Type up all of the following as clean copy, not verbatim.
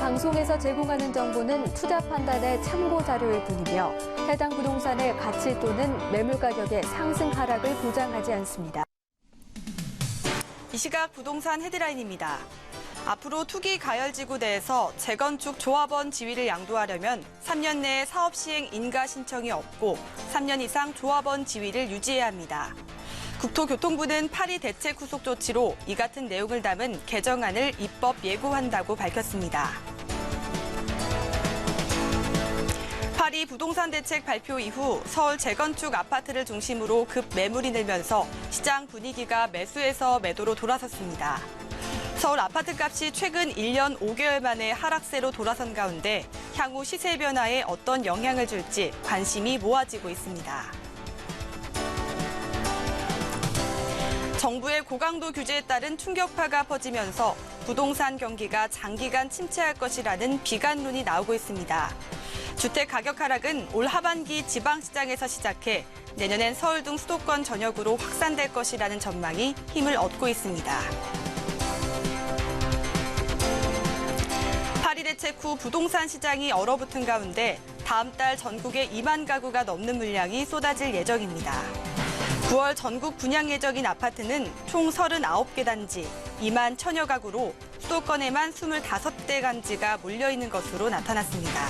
방송에서 제공하는 정보는 투자 판단의 참고 자료일 뿐이며 해당 부동산의 가치 또는 매물 가격의 상승 하락을 보장하지 않습니다. 이 시각 부동산 헤드라인입니다. 앞으로 투기 가열지구 내에서 재건축 조합원 지위를 양도하려면 3년 내에 사업 시행 인가 신청이 없고 3년 이상 조합원 지위를 유지해야 합니다. 국토교통부는 파리 대책 후속 조치로 이 같은 내용을 담은 개정안을 입법 예고한다고 밝혔습니다. 파리 부동산 대책 발표 이후 서울 재건축 아파트를 중심으로 급 매물이 늘면서 시장 분위기가 매수에서 매도로 돌아섰습니다. 서울 아파트값이 최근 1년 5개월 만에 하락세로 돌아선 가운데 향후 시세 변화에 어떤 영향을 줄지 관심이 모아지고 있습니다. 정부의 고강도 규제에 따른 충격파가 퍼지면서 부동산 경기가 장기간 침체할 것이라는 비관론이 나오고 있습니다. 주택 가격 하락은 올 하반기 지방시장에서 시작해 내년엔 서울 등 수도권 전역으로 확산될 것이라는 전망이 힘을 얻고 있습니다. 파리 대책 후 부동산 시장이 얼어붙은 가운데 다음 달 전국에 2만 가구가 넘는 물량이 쏟아질 예정입니다. 9월 전국 분양 예정인 아파트는 총 39개 단지, 2만 1000여 가구로 수도권에만 25대 단지가 몰려있는 것으로 나타났습니다.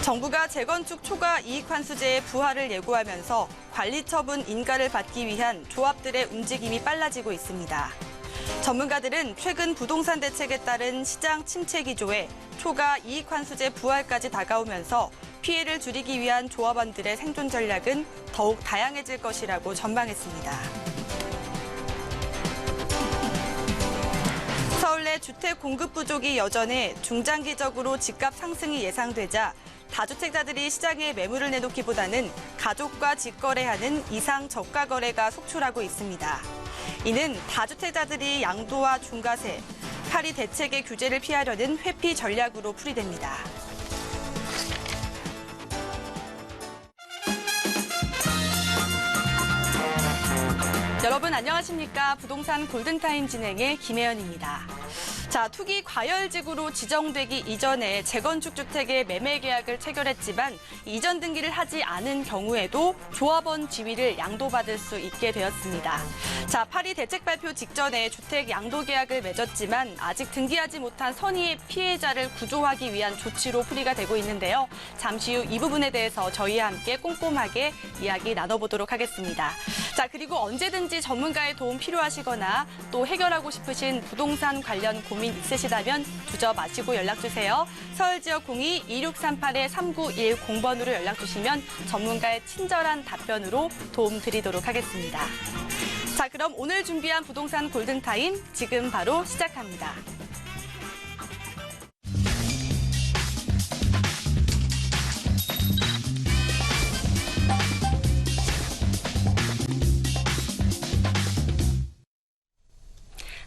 정부가 재건축 초과 이익환수제의 부활을 예고하면서 관리처분 인가를 받기 위한 조합들의 움직임이 빨라지고 있습니다. 전문가들은 최근 부동산 대책에 따른 시장 침체 기조에 초과 이익환수제 부활까지 다가오면서 피해를 줄이기 위한 조합원들의 생존 전략은 더욱 다양해질 것이라고 전망했습니다. 서울 내 주택 공급 부족이 여전해 중장기적으로 집값 상승이 예상되자 다주택자들이 시장에 매물을 내놓기보다는 가족과 직거래하는 이상 저가 거래가 속출하고 있습니다. 이는 다주택자들이 양도와 중과세, 파리 대책의 규제를 피하려는 회피 전략으로 풀이됩니다. 여러분 안녕하십니까? 부동산 골든타임 진행의 김혜연입니다. 자, 투기 과열지구로 지정되기 이전에 재건축 주택의 매매 계약을 체결했지만 이전 등기를 하지 않은 경우에도 조합원 지위를 양도받을 수 있게 되었습니다. 자, 파리 대책 발표 직전에 주택 양도 계약을 맺었지만 아직 등기하지 못한 선의의 피해자를 구조하기 위한 조치로 풀이가 되고 있는데요. 잠시 후 이 부분에 대해서 저희와 함께 꼼꼼하게 이야기 나눠보도록 하겠습니다. 자, 그리고 언제든지 전문가의 도움 필요하시거나 또 해결하고 싶으신 부동산 관련 고민 있으시다면 주저 마시고 연락주세요. 서울 지역 02-2638-3910번으로 연락주시면 전문가의 친절한 답변으로 도움 드리도록 하겠습니다. 자, 그럼 오늘 준비한 부동산 골든타임 지금 바로 시작합니다.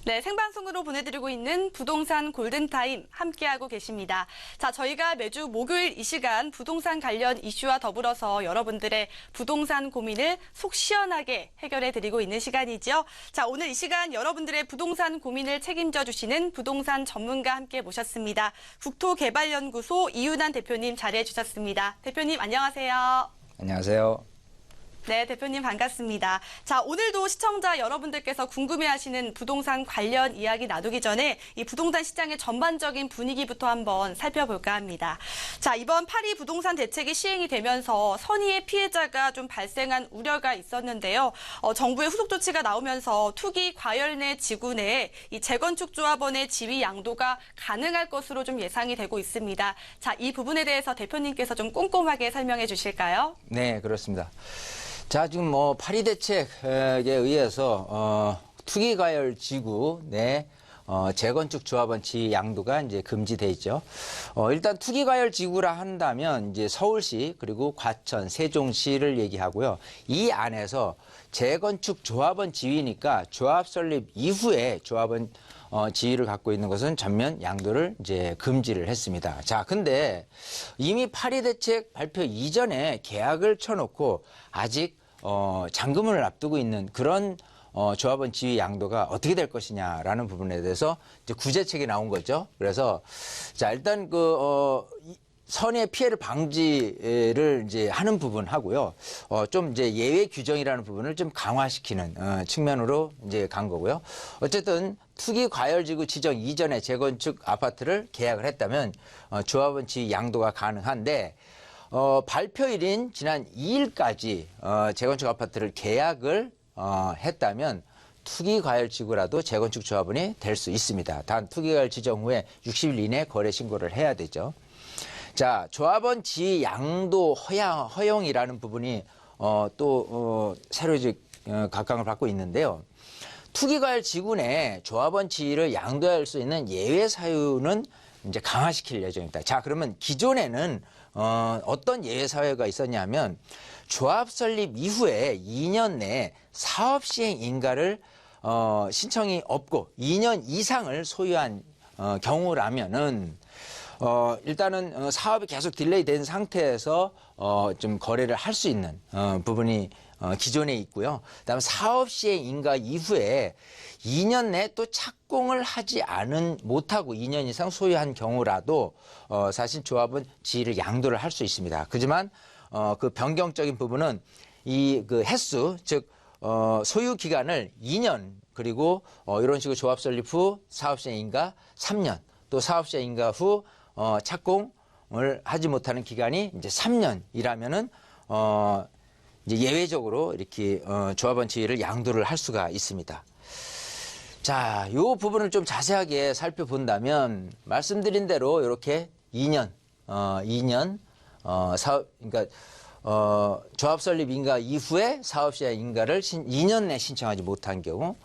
네, 생방송으로 보내드리고 있는 부동산 골든타임 함께하고 계십니다. 자, 저희가 매주 목요일 이 시간 부동산 관련 이슈와 더불어서 여러분들의 부동산 고민을 속 시원하게 해결해드리고 있는 시간이죠. 자, 오늘 이 시간 여러분들의 부동산 고민을 책임져 주시는 부동산 전문가 함께 모셨습니다. 국토개발연구소 이윤환 대표님 자리해 주셨습니다. 대표님 안녕하세요. 안녕하세요. 네, 대표님 반갑습니다. 자, 오늘도 시청자 여러분들께서 궁금해하시는 부동산 관련 이야기 나누기 전에 이 부동산 시장의 전반적인 분위기부터 한번 살펴볼까 합니다. 자, 이번 파리 부동산 대책이 시행이 되면서 선의의 피해자가 좀 발생한 우려가 있었는데요. 정부의 후속 조치가 나오면서 투기 과열 내 지구 내에 이 재건축 조합원의 지위 양도가 가능할 것으로 좀 예상이 되고 있습니다. 자, 이 부분에 대해서 대표님께서 좀 꼼꼼하게 설명해 주실까요? 네, 그렇습니다. 자, 지금 파리 대책에 의해서 투기 과열 지구 내 재건축 조합원 지위 양도가 이제 금지돼 있죠. 일단 투기 과열 지구라 한다면 이제 서울시 그리고 과천, 세종시를 얘기하고요. 이 안에서 재건축 조합원 지위니까 조합 설립 이후에 조합원 지위를 갖고 있는 것은 전면 양도를 이제 금지를 했습니다. 자, 근데 이미 파리 대책 발표 이전에 계약을 쳐놓고 아직 잔금을 앞두고 있는 그런 조합원 지위 양도가 어떻게 될 것이냐라는 부분에 대해서 이제 구제책이 나온 거죠. 그래서 자 일단 선의 피해를 방지를 이제 하는 부분 하고요. 좀 이제 예외 규정이라는 부분을 좀 강화시키는 측면으로 이제 간 거고요. 어쨌든 투기 과열지구 지정 이전에 재건축 아파트를 계약을 했다면 조합원 지위 양도가 가능한데 발표일인 지난 2일까지 재건축 아파트를 계약을 했다면 투기 과열 지구라도 재건축 조합원이 될 수 있습니다. 단 투기 과열 지정 후에 60일 이내 거래 신고를 해야 되죠. 자, 조합원 지위 양도 허용이라는 부분이 새로 이제 각광을 받고 있는데요. 투기과열 지구 내 조합원 지위를 양도할 수 있는 예외 사유는 이제 강화시킬 예정입니다. 자, 그러면 기존에는 어떤 예외 사유가 있었냐면 조합 설립 이후에 2년 내에 사업 시행 인가를 신청이 없고 2년 이상을 소유한 경우라면은 일단은 사업이 계속 딜레이 된 상태에서 좀 거래를 할 수 있는 부분이 기존에 있고요. 그다음에 사업 시행 인가 이후에 2년 내에 또 착공을 하지 못하고 2년 이상 소유한 경우라도 사실 조합은 지위를 양도를 할 수 있습니다. 하지만 그 변경적인 부분은 그 횟수, 즉 소유 기간을 2년 그리고 이런 식으로 조합 설립 후 사업 시행 인가 3년 또 사업 시행 인가 후 착공을 하지 못하는 기간이 이제 3년이라면은 이제 예외적으로 이렇게 조합원 지위를 양도를 할 수가 있습니다. 자, 이 부분을 좀 자세하게 살펴본다면 말씀드린 대로 이렇게 2년 그러니까 조합 설립 인가 이후에 사업 시행 인가를 2년 내 신청하지 못한 경우,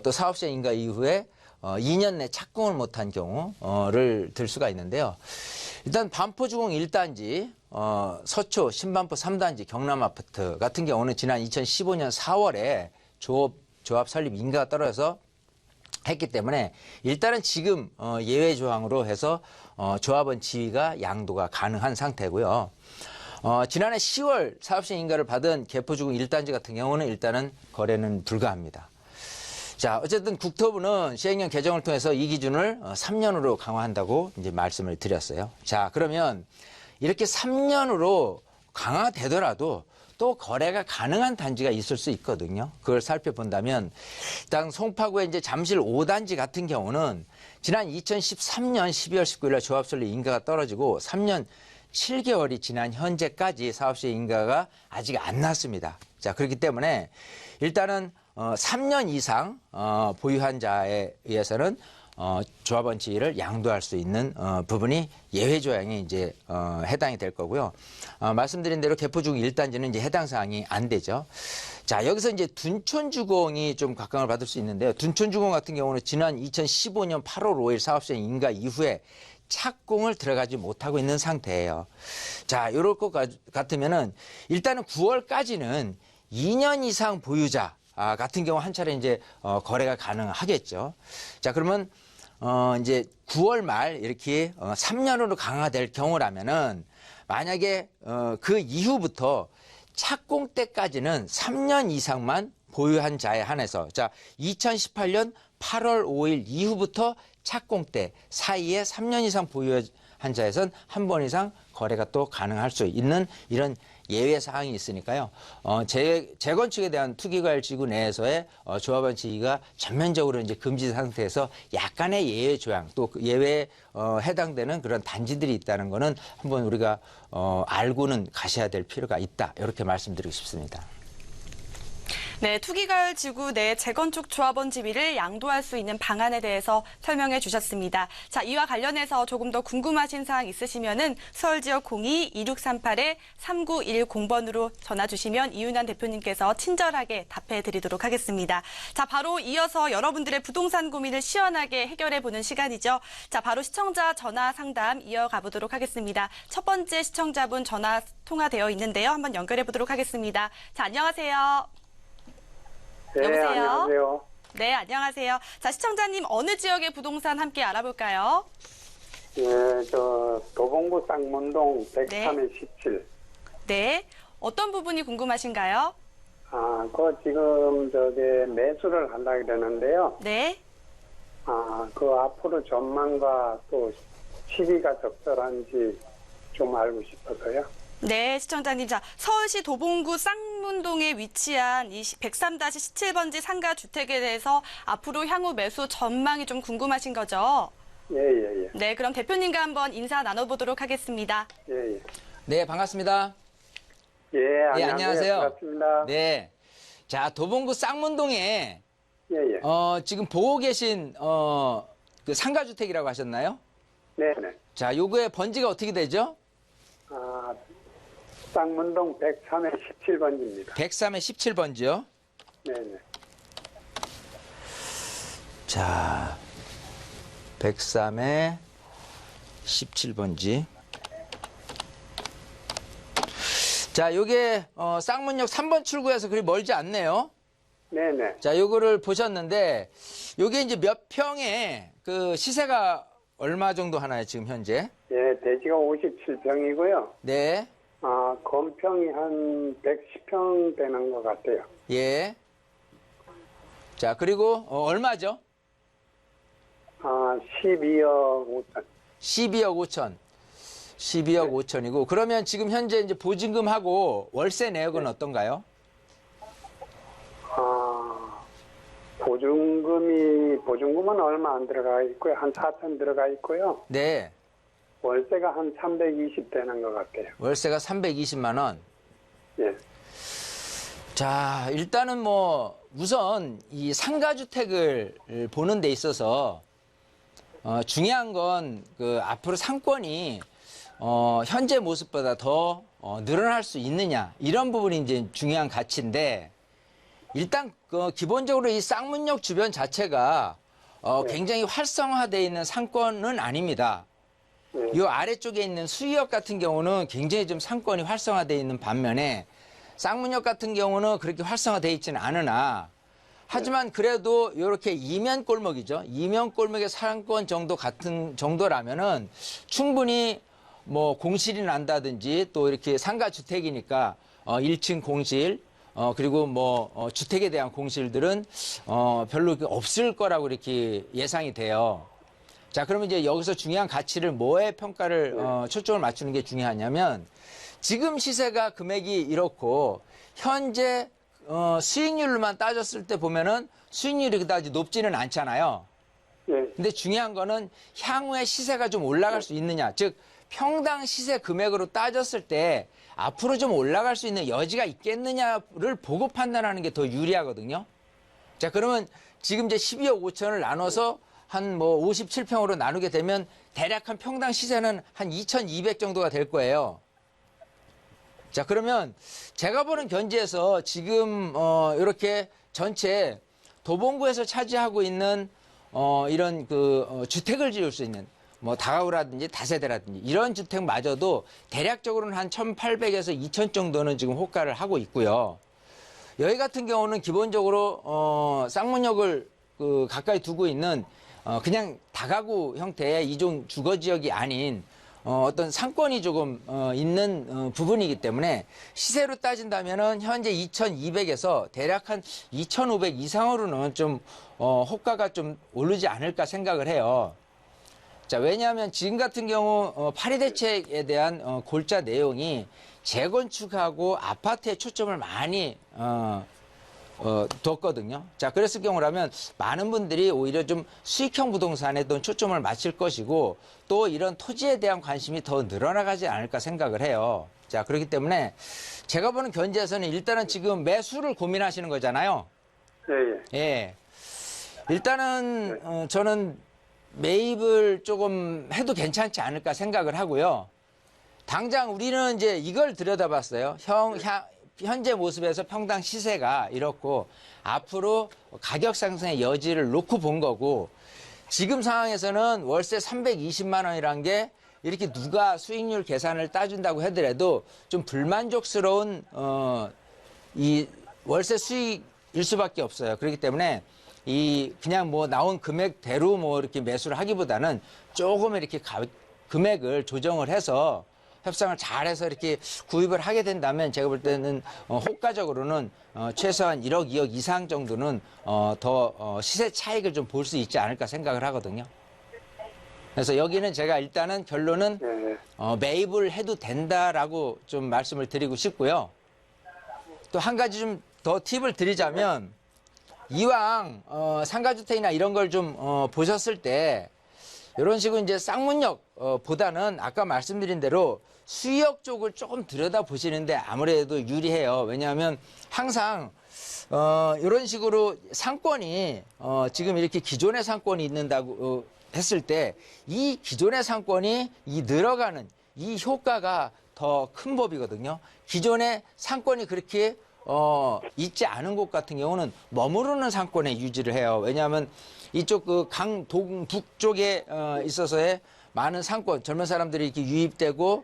또 사업 시행 인가 이후에 2년 내 착공을 못한 경우를 들 수가 있는데요. 일단 반포주공 1단지, 서초 신반포 3단지 경남 아파트 같은 경우는 지난 2015년 4월에 조합 설립 인가가 떨어져서 했기 때문에 일단은 지금 예외 조항으로 해서 조합원 지위가 양도가 가능한 상태고요. 지난해 10월 사업시행 인가를 받은 개포주공 1단지 같은 경우는 일단은 거래는 불가합니다. 자, 어쨌든 국토부는 시행령 개정을 통해서 이 기준을 3년으로 강화한다고 이제 말씀을 드렸어요. 자, 그러면 이렇게 3년으로 강화되더라도 또 거래가 가능한 단지가 있을 수 있거든요. 그걸 살펴본다면 일단 송파구의 이제 잠실 5단지 같은 경우는 지난 2013년 12월 19일 날 조합 설립 인가가 떨어지고 3년 7개월이 지난 현재까지 사업시행 인가가 아직 안 났습니다. 자, 그렇기 때문에 일단은 3년 이상 보유한 자에 의해서는 조합원 지위를 양도할 수 있는 부분이 예외 조항에 이제 해당이 될 거고요. 말씀드린 대로 개포주공 1단지는 이제 해당 사항이 안 되죠. 자, 여기서 이제 둔촌주공이 좀 각광을 받을 수 있는데요. 둔촌주공 같은 경우는 지난 2015년 8월 5일 사업시행 인가 이후에 착공을 들어가지 못하고 있는 상태예요. 자, 이럴 것 같으면은 일단은 9월까지는 2년 이상 보유자 같은 경우 한 차례 이제 거래가 가능하겠죠. 자, 그러면 이제 9월 말 이렇게 3년으로 강화될 경우라면은 만약에 그 이후부터 착공 때까지는 3년 이상만 보유한 자에 한해서 자, 2018년 8월 5일 이후부터 착공 때 사이에 3년 이상 보유한 자에선 한 번 이상 거래가 또 가능할 수 있는 이런 예외 사항이 있으니까요. 재건축에 대한 투기과열 지구 내에서의 조합원 지위가 전면적으로 이제 금지 상태에서 약간의 예외 조항 또 예외에 해당되는 그런 단지들이 있다는 거는 한번 우리가 알고는 가셔야 될 필요가 있다. 이렇게 말씀드리고 싶습니다. 네, 투기가열 지구 내 재건축 조합원 지위를 양도할 수 있는 방안에 대해서 설명해 주셨습니다. 자, 이와 관련해서 조금 더 궁금하신 사항 있으시면은 서울지역 02-2638-3910번으로 전화 주시면 이윤환 대표님께서 친절하게 답해 드리도록 하겠습니다. 자, 바로 이어서 여러분들의 부동산 고민을 시원하게 해결해 보는 시간이죠. 자, 바로 시청자 전화 상담 이어가 보도록 하겠습니다. 첫 번째 시청자분 전화 통화되어 있는데요. 한번 연결해 보도록 하겠습니다. 자, 안녕하세요. 네, 여보세요? 안녕하세요. 네, 안녕하세요. 자, 시청자님 어느 지역의 부동산 함께 알아볼까요? 예, 도봉구 쌍문동 103에 17. 네, 어떤 부분이 궁금하신가요? 지금 매수를 하려고 그러는데요. 네. 앞으로 전망과 또 시기가 적절한지 좀 알고 싶어서요. 네, 시청자님. 자, 서울시 도봉구 쌍문동에 위치한 이 103-17번지 상가주택에 대해서 앞으로 향후 매수 전망이 좀 궁금하신 거죠? 예. 네, 그럼 대표님과 한번 인사 나눠보도록 하겠습니다. 예. 네, 반갑습니다. 예, 네, 안녕하세요. 반갑습니다. 네. 자, 도봉구 쌍문동에 예. 지금 보고 계신 그 상가주택이라고 하셨나요? 네네. 자, 요거의 번지가 어떻게 되죠? 쌍문동 103의 17번지입니다. 103의 17번지요. 네네. 자, 103의 17번지. 자, 요게 쌍문역 3번 출구에서 그리 멀지 않네요. 네네. 자, 요거를 보셨는데 요게 이제 몇 평에 그 시세가 얼마 정도 하나요, 지금 현재? 예, 대지가 57평이고요. 네. 건평이 한 110평 되는 것 같아요. 예. 자, 그리고 얼마죠? 12억 5천. 12억 5천. 12억 5천이고 그러면 지금 현재 이제 보증금하고 월세 내역은 어떤가요? 보증금은 얼마 안 들어가 있고요. 한 4천 들어가 있고요. 네. 월세가 한 320 되는 것 같아요. 월세가 320만 원. 예. 자, 일단은 뭐 우선 이 상가주택을 보는 데 있어서 중요한 건 그 앞으로 상권이 현재 모습보다 더 늘어날 수 있느냐 이런 부분이 이제 중요한 가치인데 일단 기본적으로 이 쌍문역 주변 자체가 굉장히 활성화되어 있는 상권은 아닙니다. 네. 이 아래쪽에 있는 수의역 같은 경우는 굉장히 좀 상권이 활성화되어 있는 반면에 쌍문역 같은 경우는 그렇게 활성화되어 있지는 않으나 하지만 그래도 이렇게 이면 골목이죠. 이면 골목의 상권 정도 같은 정도라면은 충분히 뭐 공실이 난다든지 또 이렇게 상가주택이니까 1층 공실 그리고 뭐 주택에 대한 공실들은 별로 없을 거라고 이렇게 예상이 돼요. 자, 그러면 이제 여기서 중요한 가치를 뭐에 평가를 초점을 맞추는 게 중요하냐면 지금 시세가 금액이 이렇고 현재 수익률로만 따졌을 때 보면은 수익률이 그다지 높지는 않잖아요. 예. 근데 중요한 거는 향후에 시세가 좀 올라갈 수 있느냐, 즉 평당 시세 금액으로 따졌을 때 앞으로 좀 올라갈 수 있는 여지가 있겠느냐를 보고 판단하는 게 더 유리하거든요. 자, 그러면 지금 이제 12억 5천을 나눠서 한 뭐 57평으로 나누게 되면 대략 한 평당 시세는 한 2,200 정도가 될 거예요. 자, 그러면 제가 보는 견지에서 지금 이렇게 전체 도봉구에서 차지하고 있는 이런 주택을 지을 수 있는 뭐 다가구라든지 다세대라든지 이런 주택마저도 대략적으로는 한 1,800에서 2,000 정도는 지금 호가를 하고 있고요. 여기 같은 경우는 기본적으로 쌍문역을 가까이 두고 있는 그냥 다가구 형태의 이종 주거 지역이 아닌 어떤 상권이 조금 있는 부분이기 때문에 시세로 따진다면은 현재 2,200에서 대략 한 2,500 이상으로는 좀 호가가 좀 오르지 않을까 생각을 해요. 자, 왜냐하면 지금 같은 경우 파리 대책에 대한 골자 내용이 재건축하고 아파트에 초점을 많이 뒀거든요. 자, 그랬을 경우라면 많은 분들이 오히려 좀 수익형 부동산에 또 초점을 맞출 것이고 또 이런 토지에 대한 관심이 더 늘어나가지 않을까 생각을 해요. 자, 그렇기 때문에 제가 보는 견지에서는 일단은 지금 매수를 고민하시는 거잖아요. 예. 예. 일단은 저는 매입을 조금 해도 괜찮지 않을까 생각을 하고요. 당장 우리는 이제 이걸 들여다봤어요. 현재 모습에서 평당 시세가 이렇고 앞으로 가격 상승의 여지를 놓고 본 거고 지금 상황에서는 월세 320만 원이란 게 이렇게 누가 수익률 계산을 따준다고 하더라도 좀 불만족스러운 이 월세 수익일 수밖에 없어요. 그렇기 때문에 그냥 뭐 나온 금액대로 뭐 이렇게 매수를 하기보다는 조금 이렇게 금액을 조정을 해서 협상을 잘해서 이렇게 구입을 하게 된다면 제가 볼 때는 호가적으로는 최소한 1억, 2억 이상 정도는 더 시세 차익을 좀 볼 수 있지 않을까 생각을 하거든요. 그래서 여기는 제가 일단은 결론은 네. 매입을 해도 된다라고 좀 말씀을 드리고 싶고요. 또 한 가지 좀 더 팁을 드리자면 이왕 상가주택이나 이런 걸 좀 보셨을 때 이런 식으로 이제 쌍문역 보다는 아까 말씀드린 대로 수역 쪽을 조금 들여다 보시는데 아무래도 유리해요. 왜냐하면 항상 이런 식으로 상권이 지금 이렇게 기존의 상권이 있는다고 했을 때 이 기존의 상권이 이 늘어가는 이 효과가 더 큰 법이거든요. 기존의 상권이 그렇게 있지 않은 곳 같은 경우는 머무르는 상권에 유지를 해요. 왜냐하면 이쪽 그 강동북 쪽에 있어서의 많은 상권, 젊은 사람들이 이렇게 유입되고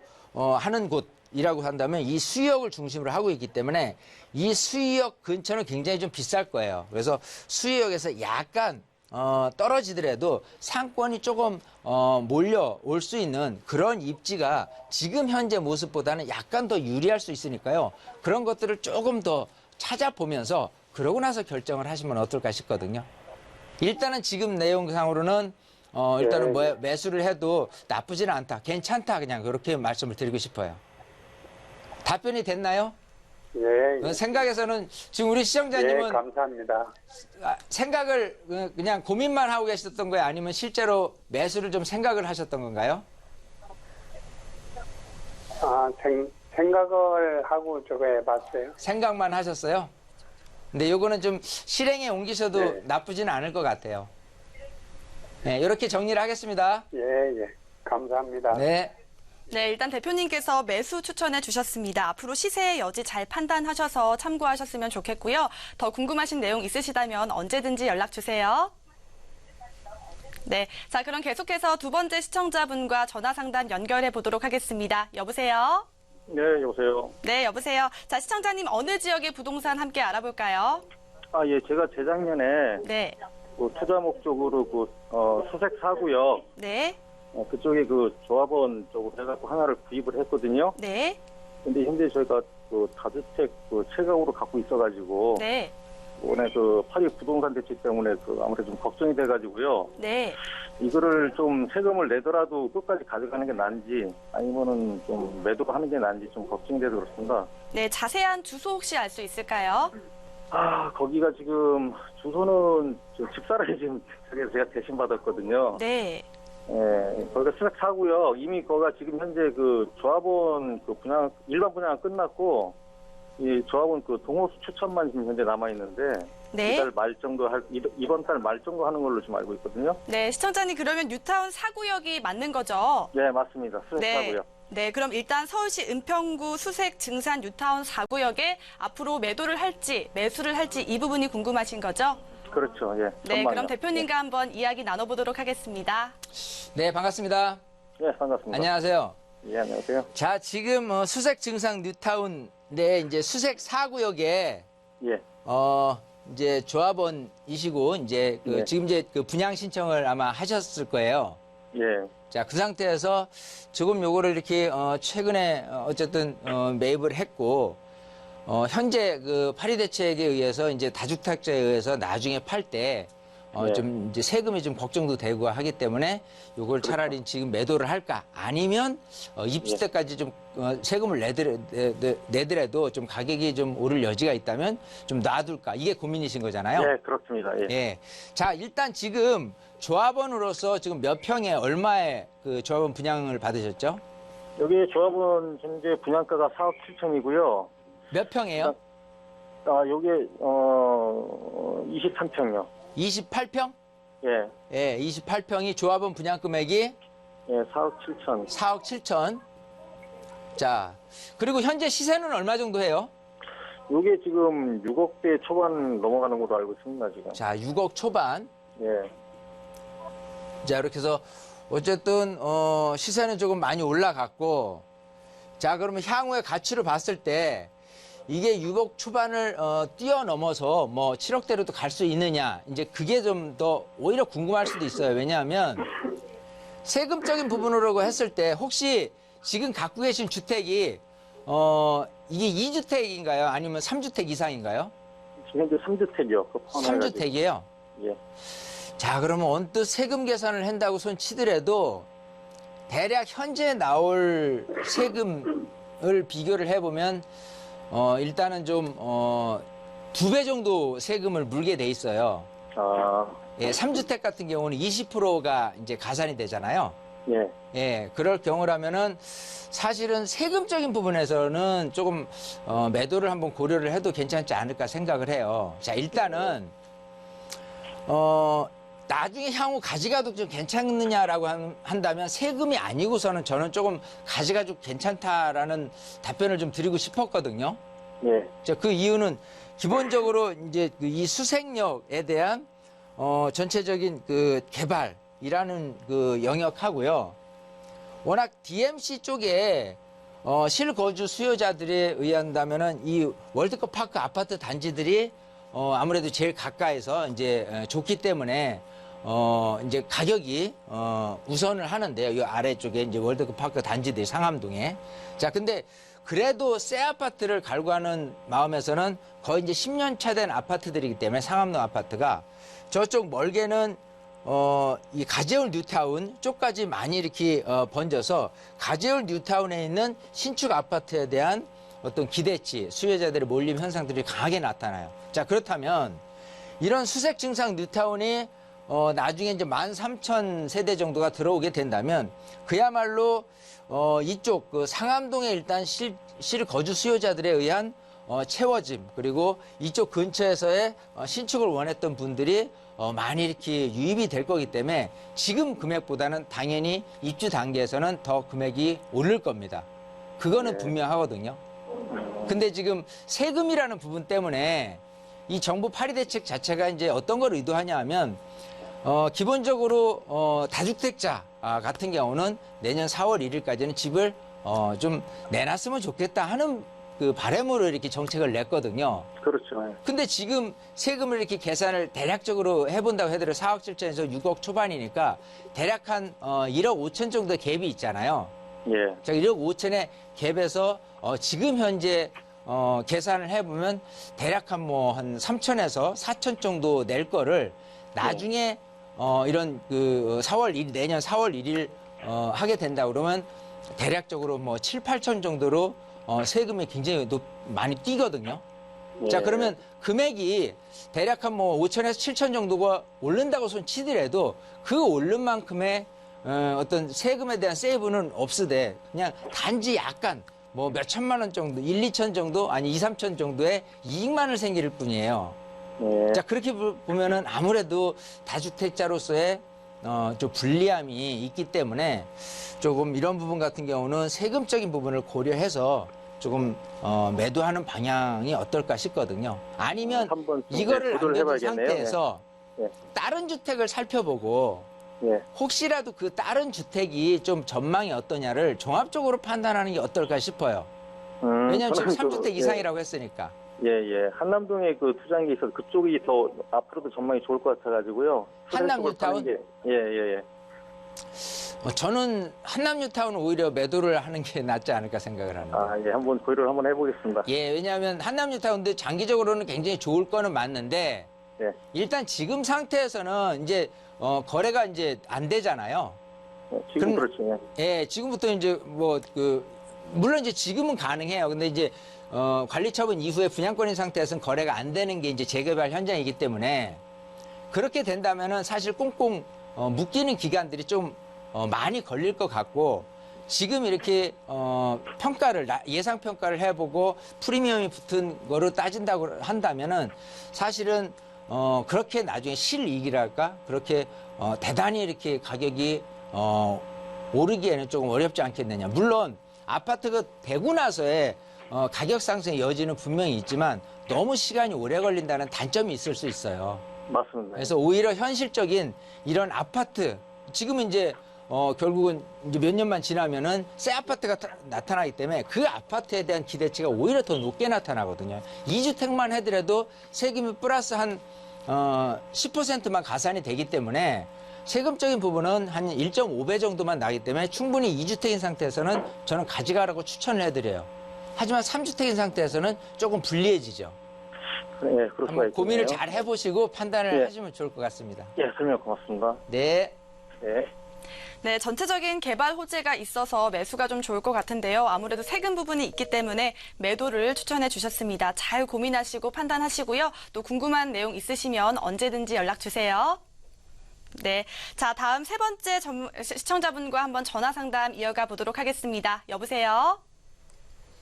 하는 곳이라고 한다면 이 수역을 중심으로 하고 있기 때문에 이 수역 근처는 굉장히 좀 비쌀 거예요. 그래서 수역에서 약간 떨어지더라도 상권이 조금 몰려올 수 있는 그런 입지가 지금 현재 모습보다는 약간 더 유리할 수 있으니까요. 그런 것들을 조금 더 찾아보면서 그러고 나서 결정을 하시면 어떨까 싶거든요. 일단은 지금 내용상으로는 일단은 뭐 매수를 해도 나쁘지는 않다. 괜찮다. 그냥 그렇게 말씀을 드리고 싶어요. 답변이 됐나요? 예. 생각에서는 지금 우리 예, 시청자님은 감사합니다. 생각을 그냥 고민만 하고 계셨던 거예요? 아니면 실제로 매수를 좀 생각을 하셨던 건가요? 생각을 하고 저거 해봤어요. 생각만 하셨어요? 근데 요거는 좀 실행에 옮기셔도 네. 나쁘지는 않을 것 같아요. 네, 이렇게 정리를 하겠습니다. 예. 감사합니다. 네. 네, 일단 대표님께서 매수 추천해 주셨습니다. 앞으로 시세의 여지 잘 판단하셔서 참고하셨으면 좋겠고요. 더 궁금하신 내용 있으시다면 언제든지 연락 주세요. 네, 자 그럼 계속해서 두 번째 시청자분과 전화 상담 연결해 보도록 하겠습니다. 여보세요? 네, 여보세요. 네, 여보세요. 자, 시청자님 어느 지역의 부동산 함께 알아볼까요? 예, 제가 재작년에 네, 그 투자 목적으로 수색 사구역 네, 그쪽에 그 조합원 쪽으로 해갖고 하나를 구입을 했거든요. 네, 근데 현재 저희가 그 다주택 채광으로 갖고 있어가지고 네, 이번에 그 파리 부동산 대책 때문에 아무래도 좀 걱정이 돼가지고요. 네. 이거를 좀 세금을 내더라도 끝까지 가져가는 게 나은지 아니면은 좀 매도하는 게 나은지 좀 걱정이 돼서 그렇습니다. 네, 자세한 주소 혹시 알 수 있을까요? 거기가 지금 주소는 집사람이 지금 제가 대신 받았거든요. 네, 예, 거기가 수색 사고요. 이미 거기가 지금 현재 그 조합원 그 분양 일반 분양은 끝났고 이 조합원 그 동호수 추천만 지금 현재 남아 있는데 네. 이달 말 정도 이번 달 말 정도 하는 걸로 지금 알고 있거든요. 네, 시청자님 그러면 뉴타운 4구역이 맞는 거죠? 네, 맞습니다. 수색 네. 사고요. 네, 그럼 일단 서울시 은평구 수색 증산 뉴타운 4구역에 앞으로 매도를 할지 매수를 할지 이 부분이 궁금하신 거죠? 그렇죠. 예. 네, 전망이요. 그럼 대표님과 한번 이야기 나눠보도록 하겠습니다. 네, 반갑습니다. 예, 반갑습니다. 안녕하세요. 예, 안녕하세요. 자, 지금 수색 증상 뉴타운 네, 이제 수색 4구역에 예. 이제 조합원이시고 이제 네. 지금 이제 그 분양 신청을 아마 하셨을 거예요. 예. 자, 그 상태에서 지금 요거를 이렇게 최근에 어쨌든 매입을 했고 현재 그 파리 대책에 의해서 이제 다주택자에 의해서 나중에 팔 때 네. 좀 이제 세금이 좀 걱정도 되고 하기 때문에 요걸 차라리 지금 매도를 할까 아니면 입주 때까지 좀 세금을 내더라도 좀 가격이 좀 오를 여지가 있다면 좀 놔둘까 이게 고민이신 거잖아요. 예, 그렇습니다. 예. 예. 자, 일단 지금 조합원으로서 지금 몇 평에 얼마의 그 조합원 분양을 받으셨죠? 여기 조합원 현재 분양가가 4억 7천이고요. 몇 평이에요? 요게 23평이요. 28평? 예. 예, 28평이 조합원 분양 금액이 예, 4억 7천. 4억 7천. 자, 그리고 현재 시세는 얼마 정도 해요? 요게 지금 6억대 초반 넘어가는 걸로 알고 있습니다, 지금. 자, 6억 초반. 예. 자, 이렇게 해서 어쨌든 시세는 조금 많이 올라갔고, 자, 그러면 향후의 가치로 봤을 때 이게 6억 초반을 뛰어넘어서 뭐 7억대로도 갈 수 있느냐, 이제 그게 좀 더 오히려 궁금할 수도 있어요. 왜냐하면 세금적인 부분으로 했을 때 혹시 지금 갖고 계신 주택이 이게 2주택인가요? 아니면 3주택 이상인가요? 지금 현재 3주택이요. 3주택이에요. 예. 자, 그러면 언뜻 세금 계산을 한다고 손 치더라도 대략 현재 나올 세금을 비교를 해보면 일단은 좀 2배 정도 세금을 물게 돼 있어요. 아, 예, 3주택 같은 경우는 20%가 이제 가산이 되잖아요. 예. 예, 그럴 경우라면은 사실은 세금적인 부분에서는 조금 매도를 한번 고려를 해도 괜찮지 않을까 생각을 해요. 자, 일단은 나중에 향후 가져가도 좀 괜찮느냐라고 한다면 세금이 아니고서는 저는 조금 가져가도 괜찮다라는 답변을 좀 드리고 싶었거든요. 예. 자, 그 이유는 기본적으로 이제 이 수색력에 대한 전체적인 그 개발이라는 그 영역하고요. 워낙 DMC 쪽에 실거주 수요자들에 의한다면은 이 월드컵 파크 아파트 단지들이 아무래도 제일 가까이서 이제 좋기 때문에 이제 가격이 우선을 하는데요. 이 아래쪽에 이제 월드컵 파크 단지들이 상암동에. 자, 근데 그래도 새 아파트를 갈구하는 마음에서는 거의 이제 10년 차 된 아파트들이기 때문에 상암동 아파트가 저쪽 멀게는 이 가재울 뉴타운 쪽까지 많이 이렇게 번져서 가재울 뉴타운에 있는 신축 아파트에 대한 어떤 기대치, 수요자들의 몰림 현상들이 강하게 나타나요. 자, 그렇다면 이런 수색 증상 뉴타운이 나중에 이제 13,000세대 정도가 들어오게 된다면 그야말로 이쪽 그 상암동에 일단 실거주 수요자들에 의한 채워짐, 그리고 이쪽 근처에서의 신축을 원했던 분들이 많이 이렇게 유입이 될 거기 때문에 지금 금액보다는 당연히 입주 단계에서는 더 금액이 오를 겁니다. 그거는 분명하거든요. 근데 지금 세금이라는 부분 때문에 이 정부 파리 대책 자체가 이제 어떤 걸 의도하냐 하면 기본적으로 다주택자 같은 경우는 내년 4월 1일까지는 집을 좀 내놨으면 좋겠다 하는 그 바람으로 이렇게 정책을 냈거든요. 그렇죠. 근데 지금 세금을 이렇게 계산을 대략적으로 해본다고 해도 4억 7천에서 6억 초반이니까 대략 한 1억 5천 정도 갭이 있잖아요. 예. 자, 1억 5천의 갭에서 지금 현재 계산을 해보면 대략 한 뭐 한 3천에서 4천 정도 낼 거를 나중에 이런 그 내년 4월 1일 하게 된다 그러면 대략적으로 뭐 7, 8천 정도로 세금이 굉장히 많이 뛰거든요. 자, 그러면 금액이 대략 한 뭐 5천에서 7천 정도가 오른다고 손 치더라도 그 오른 만큼의 어떤 세금에 대한 세이브는 없으되 그냥 단지 약간 뭐 몇 천만 원 정도, 1, 2천 정도, 아니 2, 3천 정도의 이익만을 생길 뿐이에요. 예. 자, 그렇게 보면은 아무래도 다주택자로서의 좀 불리함이 있기 때문에 조금 이런 부분 같은 경우는 세금적인 부분을 고려해서 조금 매도하는 방향이 어떨까 싶거든요. 아니면 한번 좀 이거를 안 고려를 되는 해봐야겠네요. 상태에서 예. 다른 주택을 살펴보고 예. 혹시라도 그 다른 주택이 좀 전망이 어떠냐를 종합적으로 판단하는 게 어떨까 싶어요. 왜냐하면 지금 저는 3주택 이상이라고 했으니까. 예. 한남동에 그 투자한 게 있어서 그쪽이 더 앞으로도 전망이 좋을 것 같아가지고요. 한남 뉴타운? 예. 저는 한남 뉴타운은 오히려 매도를 하는 게 낫지 않을까 생각을 합니다. 아, 예. 한번 고려를 한번 해보겠습니다. 예, 왜냐하면 한남 뉴타운도 장기적으로는 굉장히 좋을 거는 맞는데 예. 일단 지금 상태에서는 이제 거래가 이제 안 되잖아요. 지금 그럼- 그렇죠. 예, 지금부터 이제 뭐 물론 이제 지금은 가능해요. 근데 이제 관리 처분 이후에 분양권인 상태에서는 거래가 안 되는 게 이제 재개발 현장이기 때문에 그렇게 된다면은 사실 꽁꽁 묶이는 기간들이 좀 많이 걸릴 것 같고 지금 이렇게 예상 평가를 해보고 프리미엄이 붙은 거로 따진다고 한다면은 사실은 그렇게 나중에 실이익이랄까 그렇게 대단히 이렇게 가격이 오르기에는 조금 어렵지 않겠느냐. 물론 아파트가 되고 나서의 가격 상승의 여지는 분명히 있지만 너무 시간이 오래 걸린다는 단점이 있을 수 있어요. 맞습니다. 그래서 오히려 현실적인 이런 아파트 지금은 이제 결국은 이제 몇 년만 지나면은 새 아파트가 나타나기 때문에 그 아파트에 대한 기대치가 오히려 더 높게 나타나거든요. 2주택만 해더라도 세금이 플러스 한 10%만 가산이 되기 때문에 세금적인 부분은 한 1.5배 정도만 나기 때문에 충분히 2주택인 상태에서는 저는 가져가라고 추천을 해드려요. 하지만 3주택인 상태에서는 조금 불리해지죠. 네, 그럴 수가 한번 있겠네요. 고민을 잘 해보시고 판단을 예. 하시면 좋을 것 같습니다. 예, 설명 고맙습니다. 네. 네. 네, 전체적인 개발 호재가 있어서 매수가 좀 좋을 것 같은데요. 아무래도 세금 부분이 있기 때문에 매도를 추천해 주셨습니다. 잘 고민하시고 판단하시고요. 또 궁금한 내용 있으시면 언제든지 연락 주세요. 네, 자 다음 세 번째 시청자분과 한번 전화 상담 이어가 보도록 하겠습니다. 여보세요?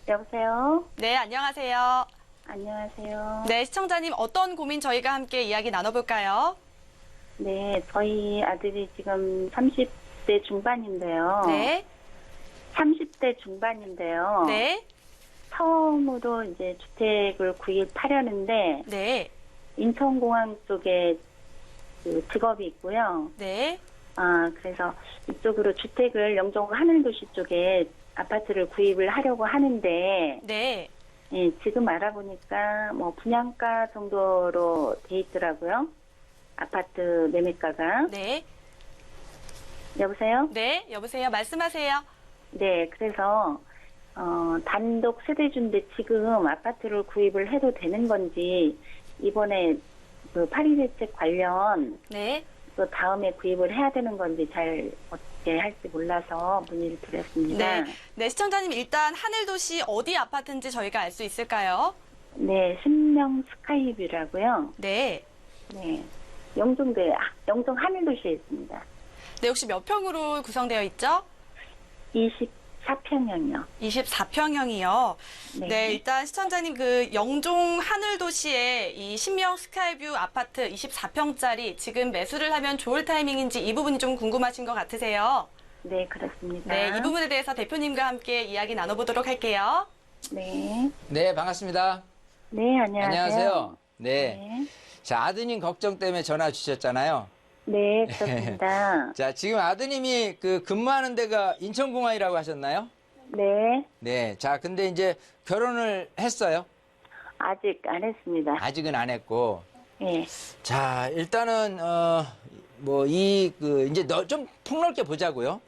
여보세요? 네, 안녕하세요. 안녕하세요. 네, 시청자님 어떤 고민 저희가 함께 이야기 나눠볼까요? 네, 저희 아들이 지금 30대 중반인데요. 네, 30대 중반인데요. 네, 처음으로 이제 주택을 구입하려는데 네, 인천공항 쪽에 그 직업이 있고요. 네, 그래서 이쪽으로 주택을 영종 하늘도시 쪽에 아파트를 구입을 하려고 하는데 네. 예, 지금 알아보니까 뭐 분양가 정도로 돼 있더라고요. 아파트 매매가가. 네, 여보세요? 네, 여보세요. 말씀하세요. 네, 그래서 단독 세대주인데 지금 아파트를 구입을 해도 되는 건지 이번에 그 파리 대책 관련 네. 또 다음에 구입을 해야 되는 건지 잘 어떻게 할지 몰라서 문의를 드렸습니다. 네, 네, 시청자님 일단 하늘도시 어디 아파트인지 저희가 알 수 있을까요? 네, 신명 스카이뷰라고요. 네. 네, 영종 하늘도시에 있습니다. 네, 혹시 몇 평으로 구성되어 있죠? 24평형이요. 24평형이요. 네. 네, 일단 시청자님 그 영종 하늘도시의 이 신명 스카이뷰 아파트 24평짜리 지금 매수를 하면 좋을 타이밍인지 이 부분이 좀 궁금하신 것 같으세요. 네, 그렇습니다. 네, 이 부분에 대해서 대표님과 함께 이야기 나눠보도록 할게요. 네. 네, 반갑습니다. 네, 안녕하세요. 안녕하세요. 네. 네. 자, 아드님 걱정 때문에 전화 주셨잖아요. 네, 그렇습니다. 자, 지금 아드님이 그 근무하는 데가 인천공항이라고 하셨나요? 네, 네. 자, 근데 이제 결혼을 했어요? 아직 안 했습니다. 아직은 안 했고. 네, 자, 일단은, 이제 좀 폭넓게 보자고요.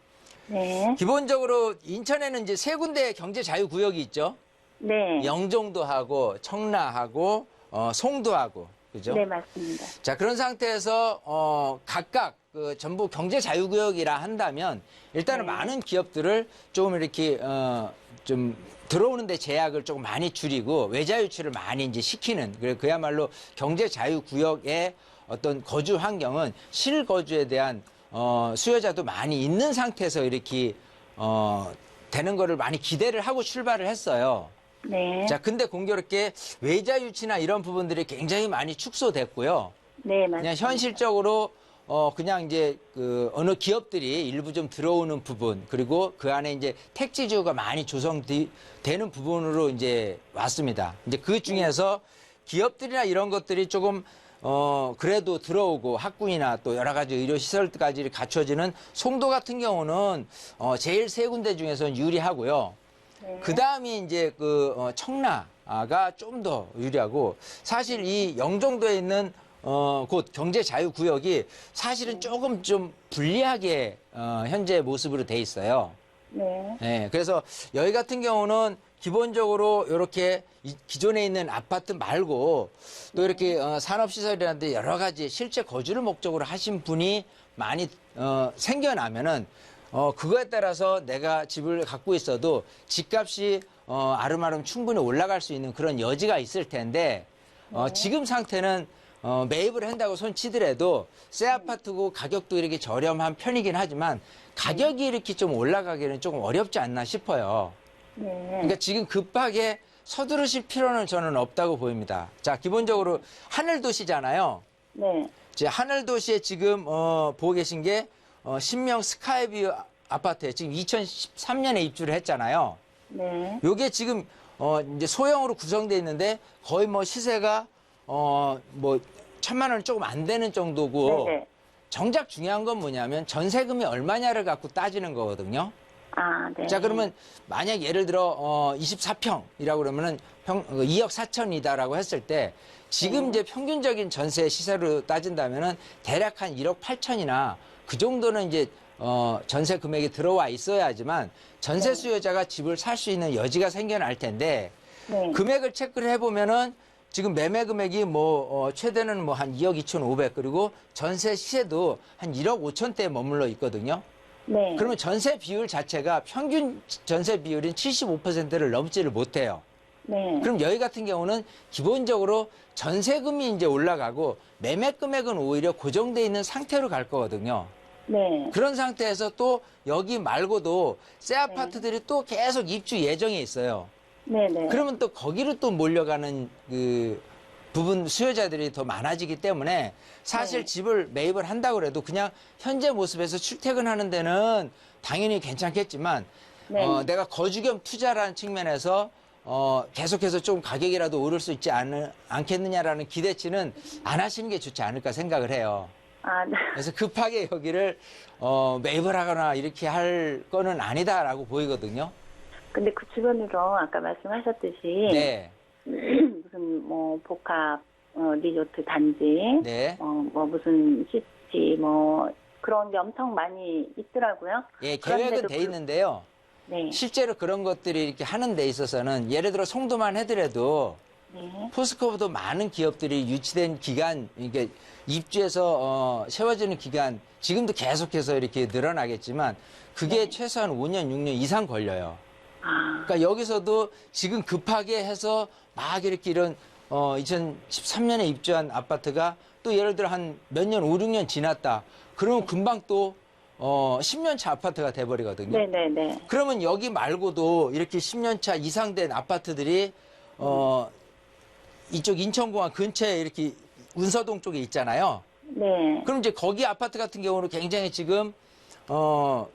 네, 기본적으로 인천에는 이제 세 군데 경제 자유구역이 있죠. 네, 영종도 하고, 청라하고, 송도 하고. 그죠? 네, 맞습니다. 자, 그런 상태에서 각각 전부 경제 자유구역이라 한다면 일단은 네. 많은 기업들을 조금 이렇게 좀 들어오는데 제약을 조금 많이 줄이고 외자 유치를 많이 이제 시키는 그야말로 경제 자유구역의 어떤 거주 환경은 실거주에 대한 수요자도 많이 있는 상태에서 이렇게 되는 거를 많이 기대를 하고 출발을 했어요. 네, 자, 근데 공교롭게 외자 유치나 이런 부분들이 굉장히 많이 축소됐고요. 네, 맞습니다. 그냥 현실적으로 그냥 이제 그 어느 기업들이 일부 좀 들어오는 부분 그리고 그 안에 이제 택지주가 많이 조성되는 부분으로 이제 왔습니다. 이제 그 중에서 기업들이나 이런 것들이 조금 그래도 들어오고 학군이나 또 여러 가지 의료 시설까지 갖춰지는 송도 같은 경우는 제일 세 군데 중에서는 유리하고요. 네. 그 다음이 이제 청라가 좀 더 유리하고 사실 이 영종도에 있는 곳 경제 자유 구역이 사실은 조금 좀 불리하게 현재 모습으로 돼 있어요. 네, 네, 그래서 여기 같은 경우는 기본적으로 이렇게 기존에 있는 아파트 말고 또 이렇게 산업시설이라든지 여러 가지 실제 거주를 목적으로 하신 분이 많이 생겨나면은 그거에 따라서 내가 집을 갖고 있어도 집값이 아름아름 충분히 올라갈 수 있는 그런 여지가 있을 텐데 지금 상태는 매입을 한다고 손치더라도 새 아파트고 가격도 이렇게 저렴한 편이긴 하지만 가격이 이렇게 좀 올라가기는 조금 어렵지 않나 싶어요. 네, 그러니까 지금 급하게 서두르실 필요는 저는 없다고 보입니다. 자, 기본적으로 하늘도시잖아요. 네, 이제 하늘도시에 지금 보고 계신 게 신명 스카이뷰 아파트에 지금 2013년에 입주를 했잖아요. 네, 요게 지금 이제 소형으로 구성되어 있는데 거의 뭐 시세가 1,000만 원 조금 안 되는 정도고 네, 네. 정작 중요한 건 뭐냐면 전세금이 얼마냐를 갖고 따지는 거거든요. 네. 자, 그러면 만약 예를 들어 24평이라고 그러면은 2억 4천이다라고 했을 때 지금 이제 평균적인 전세 시세로 따진다면은 대략 한 1억 8천이나 그 정도는 이제 전세 금액이 들어와 있어야지만 전세 수요자가 집을 살 수 있는 여지가 생겨날 텐데 네. 금액을 체크를 해보면은 지금 매매 금액이 최대는 한 2억 2,500 그리고 전세 시세도 한 1억 5천대에 머물러 있거든요. 네. 그러면 전세 비율 자체가 평균 전세 비율인 75%를 넘지를 못해요. 네. 그럼 여기 같은 경우는 기본적으로 전세금이 이제 올라가고 매매 금액은 오히려 고정돼 있는 상태로 갈 거거든요. 네. 그런 상태에서 또 여기 말고도 새 아파트들이 또 계속 입주 예정에 있어요. 네네. 그러면 또 거기로 또 몰려가는 그 부분 수요자들이 더 많아지기 때문에 사실 네. 집을 매입을 한다고 해도 그냥 현재 모습에서 출퇴근하는 데는 당연히 괜찮겠지만 네. 내가 거주 겸 투자라는 측면에서 계속해서 좀 가격이라도 오를 수 있지 않겠느냐라는 기대치는 안 하시는 게 좋지 않을까 생각을 해요. 아, 네. 그래서 급하게 여기를 매입을 하거나 이렇게 할 거는 아니다라고 보이거든요. 근데 그 주변으로 아까 말씀하셨듯이 네. 무슨 뭐 복합 리조트 단지, 네. 뭐 무슨 시티 뭐 그런 게 엄청 많이 있더라고요. 예, 그런데도 계획은 돼 있는데요. 네. 실제로 그런 것들이 이렇게 하는 데 있어서는 예를 들어 송도만 해더라도 네. 포스코보다 많은 기업들이 유치된 기간, 이게 입주해서 세워지는 기간 지금도 계속해서 이렇게 늘어나겠지만 그게 최소한 5년, 6년 이상 걸려요. 아, 그러니까 여기서도 지금 급하게 해서 막 이렇게 이런 2013년에 입주한 아파트가 또 예를 들어 한 몇 년, 5, 6년 지났다. 그러면 금방 또 10년 차 아파트가 돼버리거든요. 네네네. 그러면 여기 말고도 이렇게 10년 차 이상 된 아파트들이 이쪽 인천공항 근처에 이렇게 운서동 쪽에 있잖아요. 네. 그럼 이제 거기 아파트 같은 경우는 굉장히 지금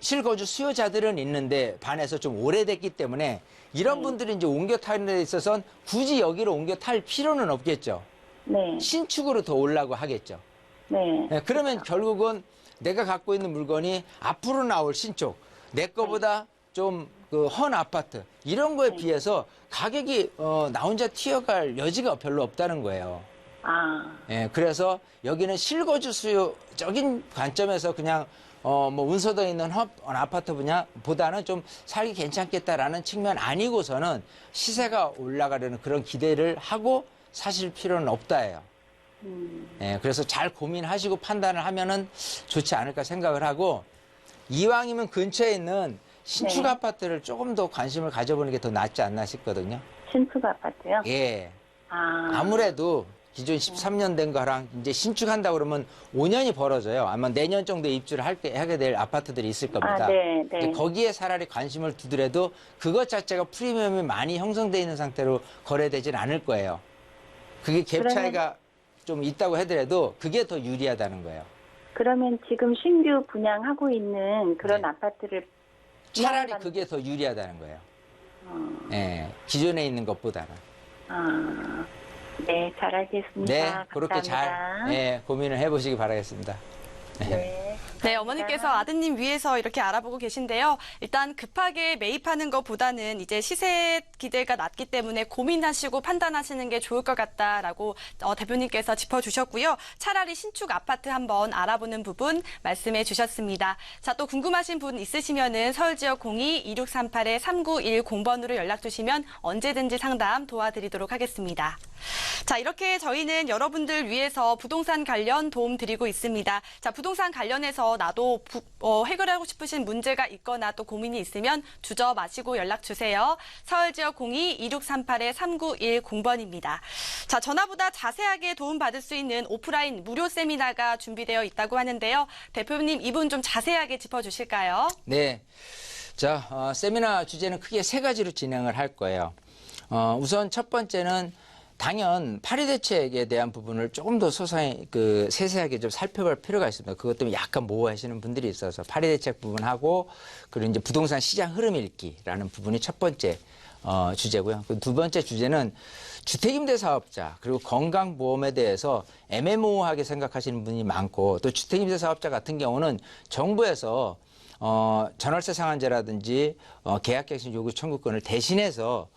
실거주 수요자들은 있는데 반해서 좀 오래됐기 때문에 이런 분들이 이제 옮겨 타는 데 있어서는 굳이 여기로 옮겨 탈 필요는 없겠죠. 네. 신축으로 더 오려고 하겠죠. 네. 네, 그러면 결국은 내가 갖고 있는 물건이 앞으로 나올 신축, 내 거보다 좀 그 헌 아파트 이런 거에 비해서 가격이 나 혼자 튀어갈 여지가 별로 없다는 거예요. 아, 예, 그래서 여기는 실거주 수요적인 관점에서 그냥 뭐 운서동에 있는 헌 아파트 분야보다는 좀 살기 괜찮겠다라는 측면 아니고서는 시세가 올라가려는 그런 기대를 하고 사실 필요는 없다예요. 예, 그래서 잘 고민하시고 판단을 하면은 좋지 않을까 생각을 하고 이왕이면 근처에 있는 신축 네. 아파트를 조금 더 관심을 가져보는 게 더 낫지 않나 싶거든요. 신축 아파트요? 예. 아, 아무래도 기존 13년 된 거랑 이제 신축한다 그러면 5년이 벌어져요. 아마 내년 정도에 입주를 하게 될 아파트들이 있을 겁니다. 아, 네, 네. 근데 거기에 차라리 관심을 두더라도 그것 자체가 프리미엄이 많이 형성되어 있는 상태로 거래되진 않을 거예요. 그게 갭 그러면- 차이가 좀 있다고 하더라도 그게 더 유리하다는 거예요. 그러면 지금 신규 분양하고 있는 그런 네. 아파트를 차라리 분양하는- 그게 더 유리하다는 거예요. 예, 기존에 있는 것보다는. 아, 네, 잘 알겠습니다. 네, 그렇게 감사합니다. 잘 고민을 해보시기 바라겠습니다. 네. 네, 어머니께서 아드님 위해서 이렇게 알아보고 계신데요. 일단 급하게 매입하는 것보다는 이제 시세 기대가 낮기 때문에 고민하시고 판단하시는 게 좋을 것 같다라고 대표님께서 짚어주셨고요. 차라리 신축 아파트 한번 알아보는 부분 말씀해 주셨습니다. 자, 또 궁금하신 분 있으시면은 서울지역 02-2638-3910번으로 연락 주시면 언제든지 상담 도와드리도록 하겠습니다. 자, 이렇게 저희는 여러분들 위해서 부동산 관련 도움 드리고 있습니다. 자, 부동산 관련해서 나도 해결하고 싶으신 문제가 있거나 또 고민이 있으면 주저 마시고 연락 주세요. 서울지역 02-2638-3910번입니다. 자, 전화보다 자세하게 도움받을 수 있는 오프라인 무료 세미나가 준비되어 있다고 하는데요. 대표님, 이분 좀 자세하게 짚어주실까요? 네. 자, 세미나 주제는 크게 세 가지로 진행을 할 거예요. 우선 첫 번째는 당연 파리 대책에 대한 부분을 조금 더 세세하게 좀 살펴볼 필요가 있습니다. 그것 때문에 약간 모호하시는 분들이 있어서 파리 대책 부분하고 그리고 이제 부동산 시장 흐름 읽기라는 부분이 첫 번째 주제고요. 그 두 번째 주제는 주택임대 사업자 그리고 건강보험에 대해서 애매모호하게 생각하시는 분이 많고 또 주택임대 사업자 같은 경우는 정부에서 전월세 상한제라든지 계약갱신 요구 청구권을 대신해서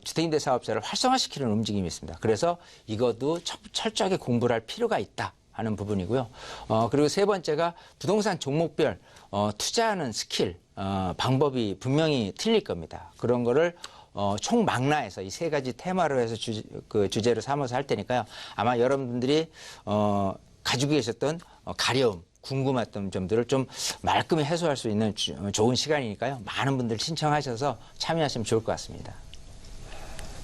주택임대 사업자를 활성화시키는 움직임이 있습니다. 그래서 이것도 철저하게 공부를 할 필요가 있다. 하는 부분이고요. 그리고 세 번째가 부동산 종목별 투자하는 스킬, 방법이 분명히 틀릴 겁니다. 그런 거를 총망라해서 이 세 가지 테마로 해서 주제로 삼아서 할 테니까요. 아마 여러분들이 가지고 계셨던 가려움, 궁금했던 점들을 좀 말끔히 해소할 수 있는 좋은 시간이니까요. 많은 분들 신청하셔서 참여하시면 좋을 것 같습니다.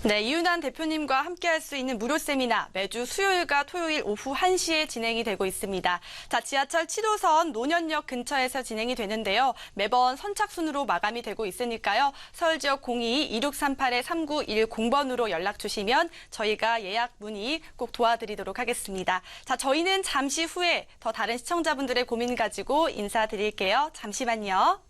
네, 이윤환 대표님과 함께할 수 있는 무료 세미나 매주 수요일과 토요일 오후 1시에 진행이 되고 있습니다. 자, 지하철 7호선 노년역 근처에서 진행이 되는데요. 매번 선착순으로 마감이 되고 있으니까요. 서울지역 02-2638-3910번으로 연락 주시면 저희가 예약 문의 꼭 도와드리도록 하겠습니다. 자, 저희는 잠시 후에 더 다른 시청자분들의 고민 가지고 인사드릴게요. 잠시만요.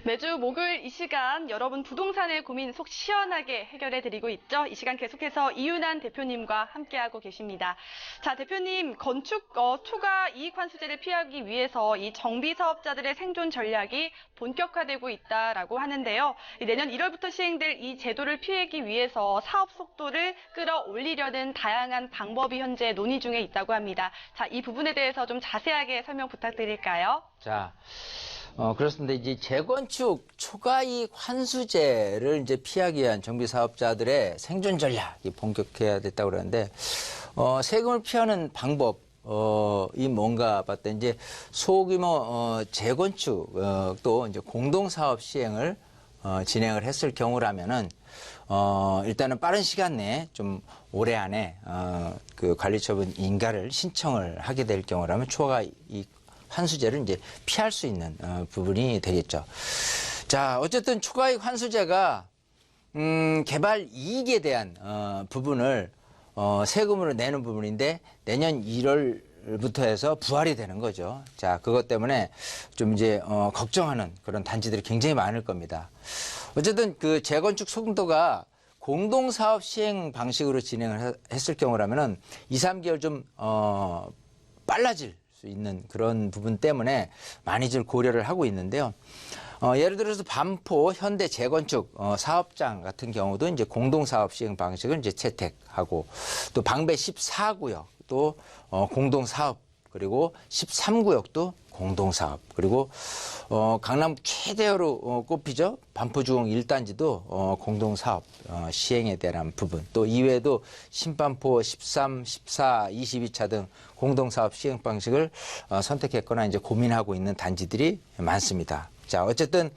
매주 목요일 이 시간 여러분 부동산의 고민 속 시원하게 해결해드리고 있죠. 이 시간 계속해서 이윤환 대표님과 함께하고 계십니다. 자, 대표님, 건축 초과 이익 환수제를 피하기 위해서 이 정비 사업자들의 생존 전략이 본격화되고 있다라고 하는데요. 내년 1월부터 시행될 이 제도를 피하기 위해서 사업 속도를 끌어올리려는 다양한 방법이 현재 논의 중에 있다고 합니다. 자, 이 부분에 대해서 좀 자세하게 설명 부탁드릴까요? 자, 그렇습니다. 이제 재건축 초과이익 환수제를 이제 피하기 위한 정비 사업자들의 생존 전략이 본격화해야 됐다고 그러는데, 세금을 피하는 방법이 뭔가 봤더니 이제 소규모 재건축 또 이제 공동사업 시행을 진행을 했을 경우라면은 일단은 빠른 시간 내에 좀 올해 안에 그 관리처분 인가를 신청을 하게 될 경우라면 초과이익 환수제를 이제 피할 수 있는 부분이 되겠죠. 자, 어쨌든 초과이익 환수제가 개발 이익에 대한 부분을 세금으로 내는 부분인데 내년 1월부터 해서 부활이 되는 거죠. 자, 그것 때문에 좀 이제 걱정하는 그런 단지들이 굉장히 많을 겁니다. 어쨌든 그 재건축 속도가 공동사업 시행 방식으로 진행을 했을 경우라면은 2, 3개월 좀 빨라질 수 있는 그런 부분 때문에 많이들 고려를 하고 있는데요. 예를 들어서 반포 현대 재건축 사업장 같은 경우도 이제 공동사업 시행 방식을 이제 채택하고, 또 방배 14구역 또 공동사업, 그리고 13구역도 공동사업, 그리고 강남 최대로 꼽히죠. 반포주공 1단지도 공동사업 시행에 대한 부분, 또 이외에도 신반포 13, 14, 22차 등 공동사업 시행 방식을 선택했거나 이제 고민하고 있는 단지들이 많습니다. 자, 어쨌든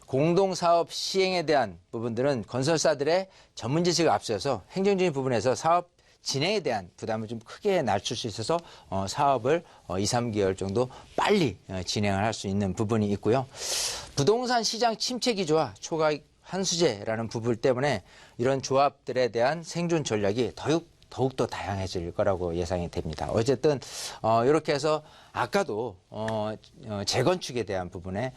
공동사업 시행에 대한 부분들은 건설사들의 전문 지식을 앞서서 행정적인 부분에서 사업 진행에 대한 부담을 좀 크게 낮출 수 있어서 사업을 2, 3개월 정도 빨리 진행을 할 수 있는 부분이 있고요. 부동산 시장 침체 기조와 초과이익 환수제라는 부분 때문에 이런 조합들에 대한 생존 전략이 더욱더 다양해질 거라고 예상이 됩니다. 어쨌든 이렇게 해서 아까도 재건축에 대한 부분에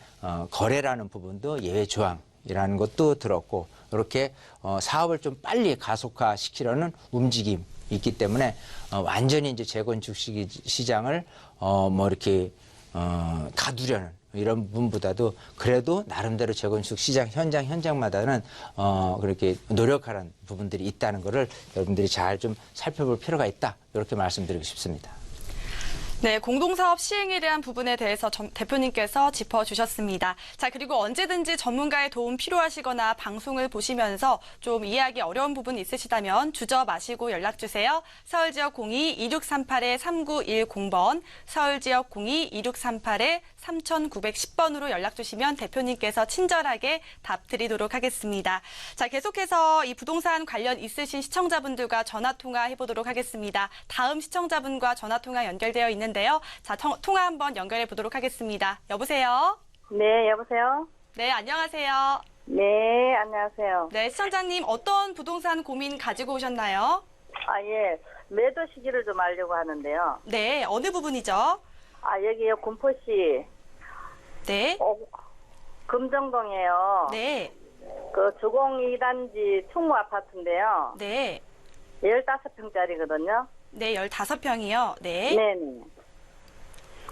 거래라는 부분도 예외 조항이라는 것도 들었고, 이렇게 사업을 좀 빨리 가속화시키려는 움직임이 있기 때문에 완전히 이제 재건축 시장을 뭐 이렇게 가두려는 이런 부분보다도 그래도 나름대로 재건축 시장 현장마다는 그렇게 노력하는 부분들이 있다는 것을 여러분들이 잘 좀 살펴볼 필요가 있다, 이렇게 말씀드리고 싶습니다. 네, 공동사업 시행에 대한 부분에 대해서 대표님께서 짚어주셨습니다. 자, 그리고 언제든지 전문가의 도움 필요하시거나 방송을 보시면서 좀 이해하기 어려운 부분 있으시다면 주저 마시고 연락주세요. 서울지역 02-2638-3910번, 서울지역 02-2638-3910번으로 연락주시면 대표님께서 친절하게 답드리도록 하겠습니다. 자, 계속해서 이 부동산 관련 있으신 시청자분들과 전화통화 해보도록 하겠습니다. 다음 시청자분과 전화통화 연결되어 있는데요. 자, 통화 한번 연결해 보도록 하겠습니다. 여보세요? 네, 여보세요? 네, 안녕하세요. 네, 안녕하세요. 네, 시청자님 어떤 부동산 고민 가지고 오셨나요? 아, 예. 매도 시기를 좀 알려고 하는데요. 네, 어느 부분이죠? 아, 여기요, 군포시, 네. 금정동이에요. 네. 그 주공 2단지 충무 아파트인데요. 네. 15평짜리거든요. 네, 15평이요. 네. 네네.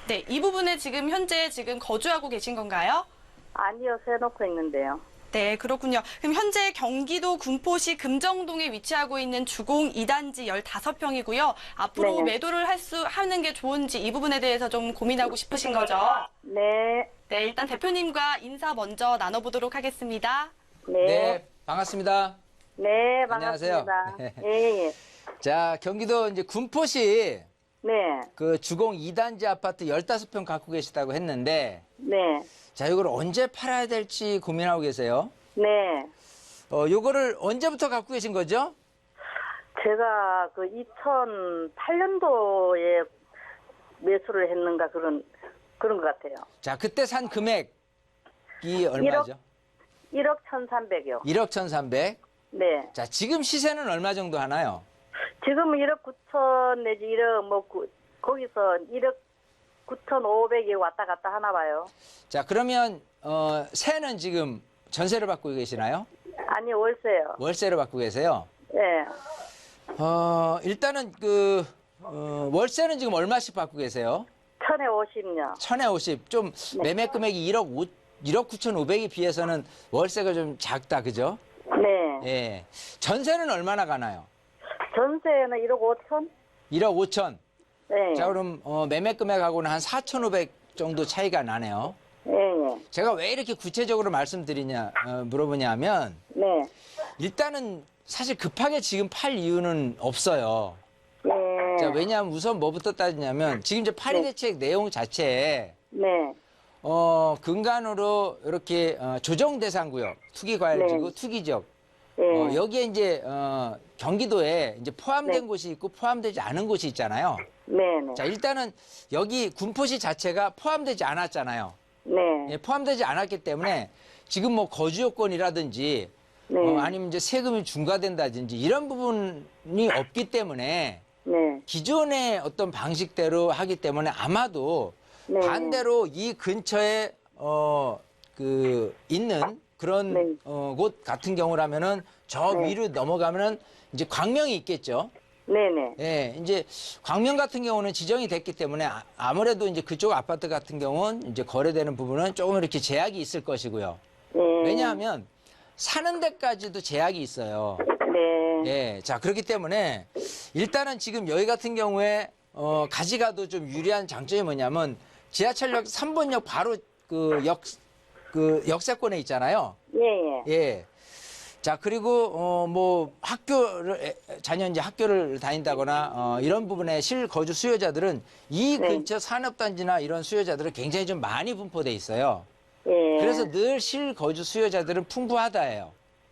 네, 이 부분에 지금 현재 거주하고 계신 건가요? 아니요, 세놓고 있는데요. 네, 그렇군요. 그럼 현재 경기도 군포시 금정동에 위치하고 있는 주공 2단지 15평이고요. 앞으로 네네. 매도를 하는 게 좋은지 이 부분에 대해서 좀 고민하고 싶으신 거죠? 네. 네, 일단 대표님과 인사 먼저 나눠보도록 하겠습니다. 네. 네, 반갑습니다. 네, 안녕하세요. 반갑습니다. 예, 예. 자, 경기도 이제 군포시 네. 그 주공 2단지 아파트 15평 갖고 계시다고 했는데, 네. 자, 이걸 언제 팔아야 될지 고민하고 계세요. 네. 요거를 언제부터 갖고 계신 거죠? 제가 그 2008년도에 매수를 했는가 그런 것 같아요. 자, 그때 산 금액이 얼마죠? 1억 1,300요. 1억 1,300. 네. 자, 지금 시세는 얼마 정도 하나요? 지금은 1억 9천 내지 1억 거기서 1억 9,500이 왔다 갔다 하나 봐요. 자, 그러면 세는 지금 전세를 받고 계시나요? 아니, 월세요. 월세를 받고 계세요? 네. 일단은 월세는 지금 얼마씩 받고 계세요? 1,050요. 1,050. 좀 매매 금액이 1억 9,500에 비해서는 월세가 좀 작다, 그죠? 네. 예. 전세는 얼마나 가나요? 전세는 1억 5천? 1억 5천. 네. 자, 그럼 매매 금액하고는 한 4,500 정도 차이가 나네요. 네, 네. 제가 왜 이렇게 구체적으로 물어보냐면, 네. 일단은 사실 급하게 지금 팔 이유는 없어요. 네. 자, 왜냐하면 우선 뭐부터 따지냐면, 지금 이제 파리 대책 내용 자체에, 네. 근간으로 이렇게 조정 대상 구역, 투기 과열지구, 네. 투기 지역, 네. 여기에 이제 경기도에 이제 포함된 네. 곳이 있고 포함되지 않은 곳이 있잖아요. 네. 네. 자, 일단은 여기 군포시 자체가 포함되지 않았잖아요. 네. 예, 포함되지 않았기 때문에 지금 뭐 거주 요건이라든지 네. 아니면 이제 세금이 중과된다든지 이런 부분이 없기 때문에 네. 기존의 어떤 방식대로 하기 때문에 아마도 네. 반대로 이 근처에 있는 그런 네. 곳 같은 경우라면은 저 네. 위로 넘어가면은 이제 광명이 있겠죠. 네네. 예, 이제 광명 같은 경우는 지정이 됐기 때문에 아무래도 이제 그쪽 아파트 같은 경우는 이제 거래되는 부분은 조금 이렇게 제약이 있을 것이고요. 네. 왜냐하면 사는 데까지도 제약이 있어요. 네. 예, 자, 그렇기 때문에 일단은 지금 여기 같은 경우에 가지가도 좀 유리한 장점이 뭐냐면 지하철역 3번역 바로 역세권에 있잖아요. 예, 예. 예. 자, 그리고 뭐 자녀 이제 학교를 다닌다거나 이런 부분에 실거주 수요자들은 이 네. 근처 산업단지나 이런 수요자들은 굉장히 좀 많이 분포돼 있어요. 예. 그래서 늘 실거주 수요자들은 풍부하다예요.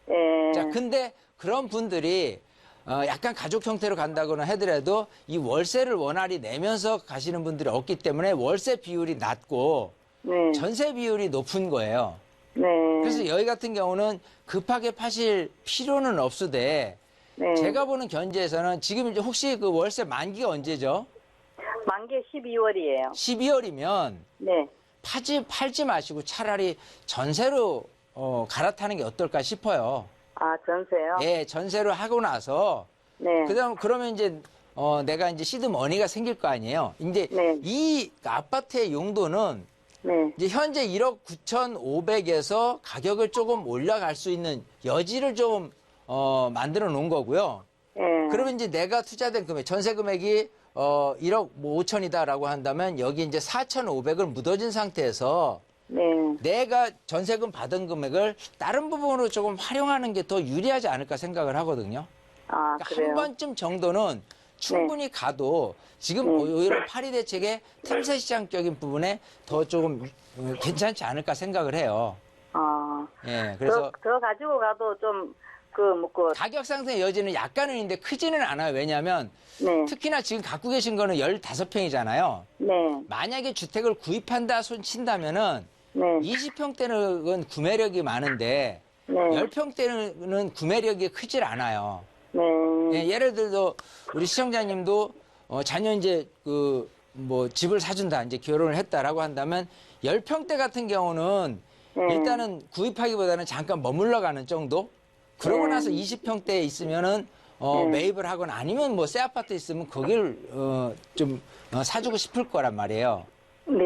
예. 자, 근데 그런 분들이 약간 가족 형태로 간다거나 하더라도 이 월세를 원활히 내면서 가시는 분들이 없기 때문에 월세 비율이 낮고 네. 전세 비율이 높은 거예요. 네. 그래서 여기 같은 경우는 급하게 파실 필요는 없으되 네. 제가 보는 견지에서는 지금 이제 혹시 그 월세 만기가 언제죠? 만기 12월이에요. 12월이면 네. 팔지 마시고 차라리 전세로 갈아타는 게 어떨까 싶어요. 아, 전세요? 예, 전세로 하고 나서 네. 그러면 이제 내가 이제 시드머니가 생길 거 아니에요. 이제 네. 이 아파트의 용도는 네. 이제 현재 1억 9,500에서 가격을 조금 올라갈 수 있는 여지를 좀 만들어 놓은 거고요. 예. 그러면 이제 내가 투자된 금액, 전세 금액이 1억 5천이다라고 한다면 여기 이제 4,500을 묻어진 상태에서 네. 내가 전세금 받은 금액을 다른 부분으로 조금 활용하는 게 더 유리하지 않을까 생각을 하거든요. 아, 그러니까 그래요? 한 번쯤 정도는 충분히 가도 지금 오히려 파리 대책의 틈새 시장적인 부분에 더 조금 괜찮지 않을까 생각을 해요. 아. 예, 그래서 더 가지고 가도 좀, 가격 상승의 여지는 약간은 있는데 크지는 않아요. 왜냐하면 네. 특히나 지금 갖고 계신 거는 15평이잖아요. 네. 만약에 주택을 구입한다 손 친다면은 네. 20평대는 구매력이 많은데 네. 10평대는 구매력이 크질 않아요. 네. 예, 예를 들어 우리 시청자님도 자녀 이제 집을 사준다 이제 결혼을 했다라고 한다면 10평대 같은 경우는 일단은 구입하기보다는 잠깐 머물러 가는 정도. 그러고 나서 20평대에 있으면은 매입을 하거나 아니면 뭐 새 아파트 있으면 거기를 좀 사주고 싶을 거란 말이에요. 네.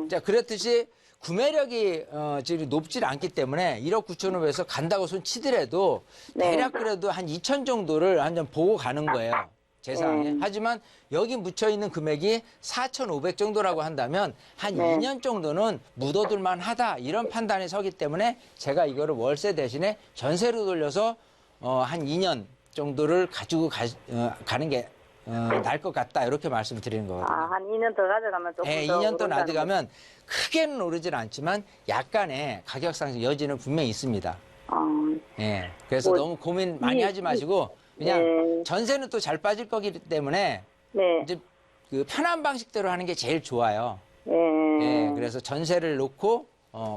자, 그렇듯이 구매력이 지금 높질 않기 때문에 1억 9천원에서 간다고 손 치더라도 대략 그래도 한 2천 정도를 한점 보고 가는 거예요. 재상에. 하지만 여기 묻혀 있는 금액이 4,500 정도라고 한다면 한 2년 정도는 묻어둘만 하다 이런 판단이 서기 때문에 제가 이거를 월세 대신에 전세로 돌려서 한 2년 정도를 가지고 가는 게 나을 것 같다 이렇게 말씀드리는 거거든요. 아, 한 2년 더 가져가면 조금 네, 더 2년 더 오른다는 놔두가면 크게는 오르질 않지만 약간의 가격 상승 여지는 분명히 있습니다. 거. 예. 그래서 뭐, 너무 고민 많이 하지 마시고 그냥 네. 전세는 또 잘 빠질 거기 때문에 네. 이제 그 편한 방식대로 하는 게 제일 좋아요. 네. 예. 그래서 전세를 놓고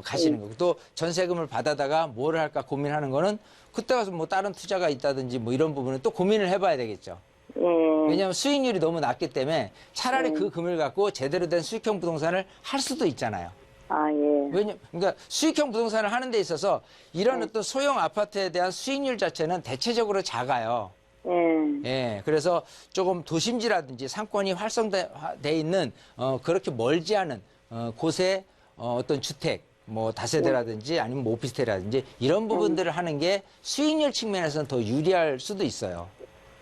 가시는 거고 또 전세금을 받아다가 뭘 할까 고민하는 거는 그때 가서 뭐 다른 투자가 있다든지 뭐 이런 부분은 또 고민을 해봐야 되겠죠. 네. 왜냐하면 수익률이 너무 낮기 때문에 차라리 그 금을 갖고 제대로 된 수익형 부동산을 할 수도 있잖아요. 아, 예. 그러니까 수익형 부동산을 하는 데 있어서 이런 어떤 소형 아파트에 대한 수익률 자체는 대체적으로 작아요. 예, 그래서 조금 도심지라든지 상권이 활성돼 있는 그렇게 멀지 않은 곳에 어떤 주택, 뭐 다세대라든지 아니면 뭐 오피스텔이라든지 이런 부분들을 하는 게 수익률 측면에서는 더 유리할 수도 있어요.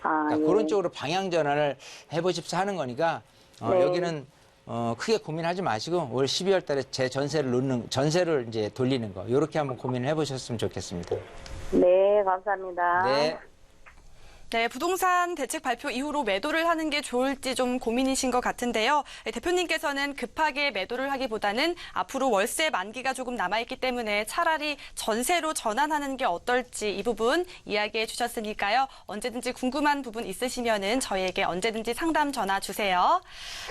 아, 그러니까 예. 그런 쪽으로 방향 전환을 해보십사 하는 거니까 여기는 크게 고민하지 마시고 올 12월 달에 제 전세를 이제 돌리는 거 이렇게 한번 고민을 해보셨으면 좋겠습니다. 네, 감사합니다. 네. 네, 부동산 대책 발표 이후로 매도를 하는 게 좋을지 좀 고민이신 것 같은데요. 대표님께서는 급하게 매도를 하기보다는 앞으로 월세 만기가 조금 남아있기 때문에 차라리 전세로 전환하는 게 어떨지 이 부분 이야기해 주셨으니까요. 언제든지 궁금한 부분 있으시면은 저희에게 언제든지 상담 전화 주세요.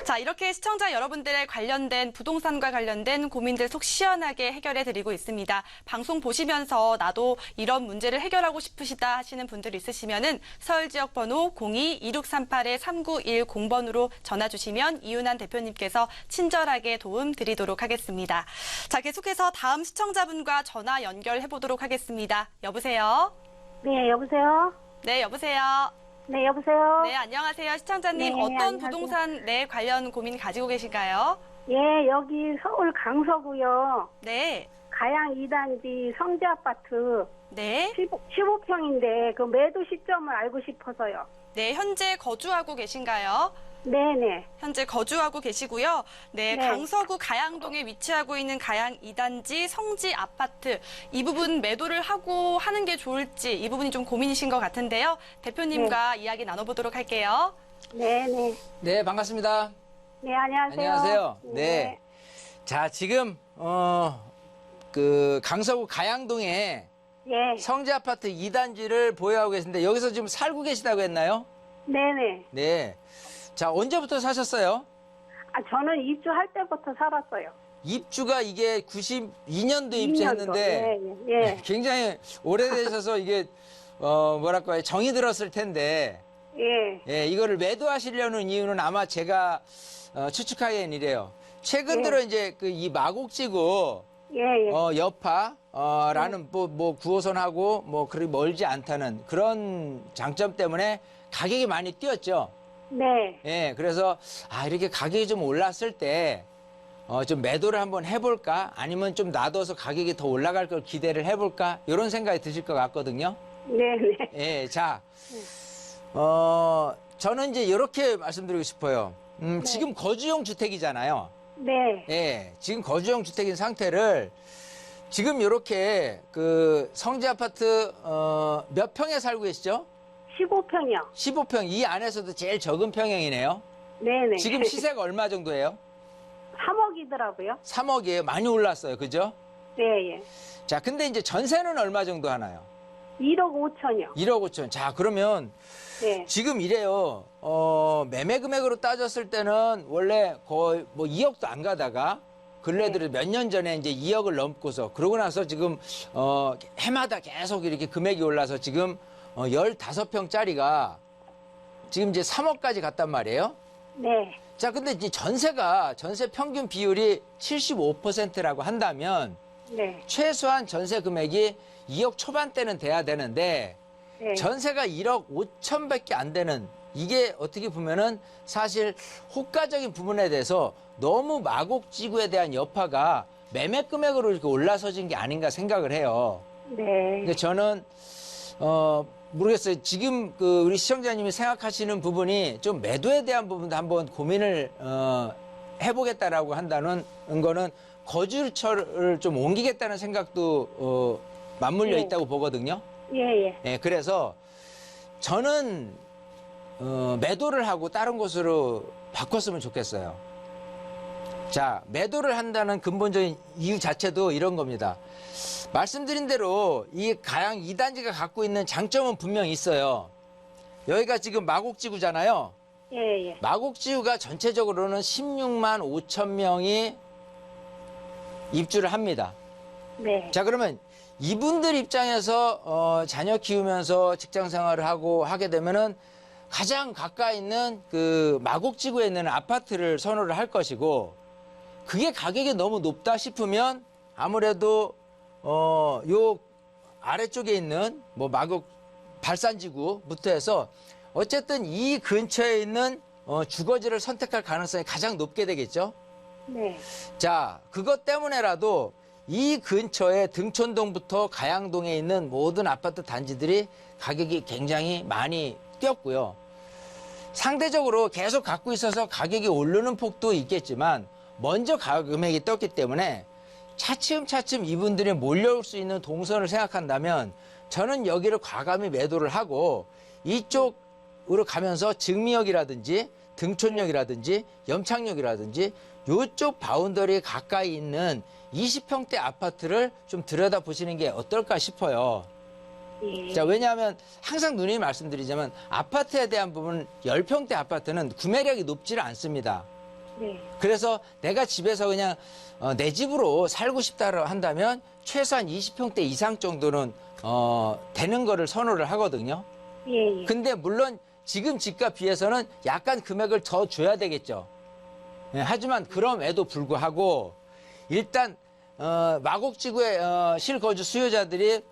자, 이렇게 시청자 여러분들의 관련된 부동산과 관련된 고민들 속 시원하게 해결해 드리고 있습니다. 방송 보시면서 나도 이런 문제를 해결하고 싶으시다 하시는 분들 있으시면은 서울 지역 번호 02-2638-3910번으로 전화 주시면 이윤한 대표님께서 친절하게 도움 드리도록 하겠습니다. 자, 계속해서 다음 시청자분과 전화 연결해 보도록 하겠습니다. 여보세요? 네, 여보세요? 네, 여보세요? 네, 여보세요? 네, 안녕하세요. 시청자님, 네, 어떤 안녕하세요. 부동산 관련 고민 가지고 계신가요? 예, 여기 서울 강서구요. 네, 가양 2단지 성지아파트 네, 15평인데 그 매도 시점을 알고 싶어서요. 네, 현재 거주하고 계신가요? 네네. 현재 거주하고 계시고요. 네, 네. 강서구 가양동에 위치하고 있는 가양 2단지 성지 아파트 이 부분 매도를 하고 하는 게 좋을지 이 부분이 좀 고민이신 것 같은데요. 대표님과 이야기 나눠보도록 할게요. 네네. 네, 반갑습니다. 네, 안녕하세요. 안녕하세요. 네. 자, 지금 그 강서구 가양동에 예. 성지 아파트 2단지를 보유하고 계신데 여기서 지금 살고 계시다고 했나요? 네네. 네. 자, 언제부터 사셨어요? 아, 저는 입주할 때부터 살았어요. 입주가 이게 92년도에 입주했는데 예, 예. 굉장히 오래되셔서 이게 뭐랄까요 정이 들었을 텐데 예. 예, 이거를 매도하시려는 이유는 아마 제가 추측하기엔 이래요. 최근 들어 이제 그 이 마곡지구 예, 예. 여파라는 뭐 9호선하고 뭐 그리 멀지 않다는 그런 장점 때문에 가격이 많이 뛰었죠. 네. 예, 그래서 이렇게 가격이 좀 올랐을 때 좀 매도를 한번 해볼까? 아니면 좀 놔둬서 가격이 더 올라갈 걸 기대를 해볼까? 이런 생각이 드실 것 같거든요. 네네. 예, 자, 저는 이제 이렇게 말씀드리고 싶어요. 지금 거주용 주택이잖아요. 네. 예, 지금 거주용 주택인 상태를 지금 이렇게 그 성지 아파트 몇 평에 살고 계시죠? 15평이요. 15평. 이 안에서도 제일 적은 평형이네요. 네네. 지금 시세가 얼마 정도예요? 3억이더라고요. 3억이에요. 많이 올랐어요. 그죠? 네, 예. 자, 근데 이제 전세는 얼마 정도 하나요? 1억 5천이요. 1억 5천. 자, 그러면 네. 지금 이래요. 매매 금액으로 따졌을 때는 원래 거의 뭐 2억도 안 가다가 근래 들어 몇 년 전에 이제 2억을 넘고서 그러고 나서 지금 해마다 계속 이렇게 금액이 올라서 지금 15평짜리가 지금 이제 3억까지 갔단 말이에요. 네. 자, 근데 이제 전세 평균 비율이 75%라고 한다면 네. 최소한 전세 금액이 2억 초반대는 돼야 되는데 네. 전세가 1억 5천밖에 안 되는 이게 어떻게 보면은 사실 호가적인 부분에 대해서 너무 마곡지구에 대한 여파가 매매 금액으로 이렇게 올라서진 게 아닌가 생각을 해요. 네. 근데 저는 모르겠어요. 지금 그 우리 시청자님이 생각하시는 부분이 좀 매도에 대한 부분도 한번 고민을 해보겠다라고 한다는 거는 거주처를 좀 옮기겠다는 생각도 맞물려 네. 있다고 보거든요. 예, 예. 예, 그래서 저는 매도를 하고 다른 곳으로 바꿨으면 좋겠어요. 자, 매도를 한다는 근본적인 이유 자체도 이런 겁니다. 말씀드린 대로 이 가양 2단지가 갖고 있는 장점은 분명히 있어요. 여기가 지금 마곡지구잖아요. 예, 예. 마곡지구가 전체적으로는 16만 5천 명이 입주를 합니다. 네. 자, 그러면 이분들 입장에서 자녀 키우면서 직장 생활을 하고 하게 되면은 가장 가까이 있는 그 마곡지구에 있는 아파트를 선호를 할 것이고 그게 가격이 너무 높다 싶으면 아무래도 요 아래쪽에 있는 뭐 마곡 발산지구부터 해서 어쨌든 이 근처에 있는 주거지를 선택할 가능성이 가장 높게 되겠죠. 네. 자, 그것 때문에라도 이 근처에 등촌동부터 가양동에 있는 모든 아파트 단지들이 가격이 굉장히 많이 뛰었고요. 상대적으로 계속 갖고 있어서 가격이 오르는 폭도 있겠지만 먼저 금액이 떴기 때문에 차츰차츰 이분들이 몰려올 수 있는 동선을 생각한다면 저는 여기를 과감히 매도를 하고 이쪽으로 가면서 증미역이라든지 등촌역이라든지 염창역이라든지 이쪽 바운더리에 가까이 있는 20평대 아파트를 좀 들여다보시는 게 어떨까 싶어요. 예. 자, 왜냐하면 항상 누님이 말씀드리자면 아파트에 대한 부분 10평대 아파트는 구매력이 높지를 않습니다. 네. 그래서 내가 집에서 그냥 내 집으로 살고 싶다 한다면 최소한 20평대 이상 정도는 되는 거를 선호를 하거든요. 예, 예. 근데 물론 지금 집값 비해서는 약간 금액을 더 줘야 되겠죠. 예, 하지만 그럼에도 불구하고 일단 마곡지구의 실거주 수요자들이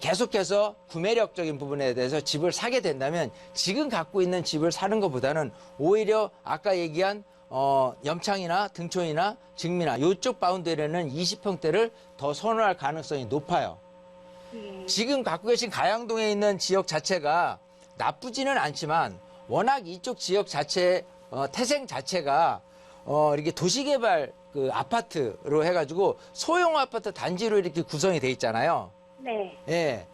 계속해서 구매력적인 부분에 대해서 집을 사게 된다면 지금 갖고 있는 집을 사는 것보다는 오히려 아까 얘기한 염창이나 등촌이나 증미나 이쪽 바운더리에는 20평대를 더 선호할 가능성이 높아요. 지금 갖고 계신 가양동에 있는 지역 자체가 나쁘지는 않지만 워낙 이쪽 지역 자체 태생 자체가 이렇게 도시개발 그 아파트로 해가지고 소형 아파트 단지로 이렇게 구성이 돼 있잖아요. 네. 예.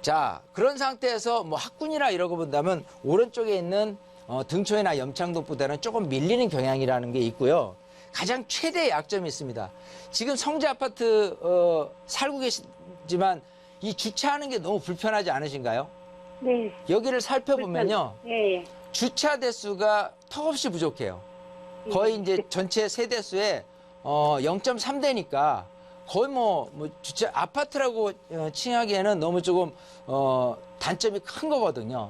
자, 그런 상태에서 뭐 학군이나 이러고 본다면 오른쪽에 있는 등촌이나 염창동보다는 조금 밀리는 경향이라는 게 있고요. 가장 최대의 약점이 있습니다. 지금 성지 아파트 살고 계시지만 이 주차하는 게 너무 불편하지 않으신가요? 네. 여기를 살펴보면요. 예, 예. 주차 대수가 턱없이 부족해요. 거의 이제 전체 세대수의 0.3대니까 거의 뭐 주차 아파트라고 칭하기에는 너무 조금 단점이 큰 거거든요.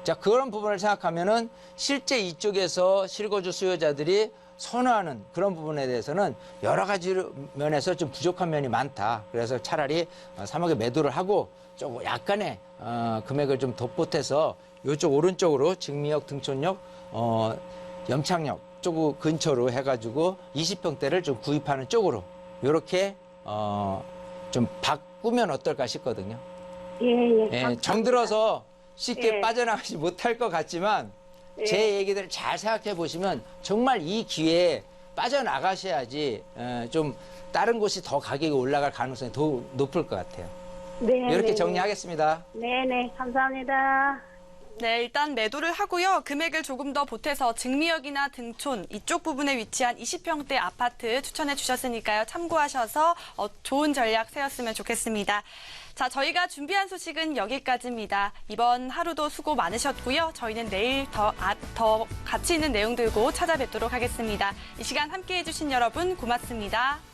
자, 그런 부분을 생각하면은 실제 이쪽에서 실거주 수요자들이 선호하는 그런 부분에 대해서는 여러 가지 면에서 좀 부족한 면이 많다. 그래서 차라리 3억에 매도를 하고 조금 약간의 금액을 좀 덧보태서 이쪽 오른쪽으로 증미역, 등촌역, 염창역 쪽 근처로 해가지고 20평대를 좀 구입하는 쪽으로 이렇게 좀 바꾸면 어떨까 싶거든요. 예, 예. 예, 정들어서 쉽게 예. 빠져나가지 못할 것 같지만 예. 제 얘기들을 잘 생각해 보시면 정말 이 기회에 빠져나가셔야지 좀 다른 곳이 더 가격이 올라갈 가능성이 더 높을 것 같아요. 네. 이렇게 네, 정리하겠습니다. 네네, 감사합니다. 네, 일단 매도를 하고요. 금액을 조금 더 보태서 증미역이나 등촌 이쪽 부분에 위치한 20평대 아파트 추천해 주셨으니까요. 참고하셔서 좋은 전략 세웠으면 좋겠습니다. 자, 저희가 준비한 소식은 여기까지입니다. 이번 하루도 수고 많으셨고요. 저희는 내일 더 가치 있는 내용 들고 찾아뵙도록 하겠습니다. 이 시간 함께해 주신 여러분 고맙습니다.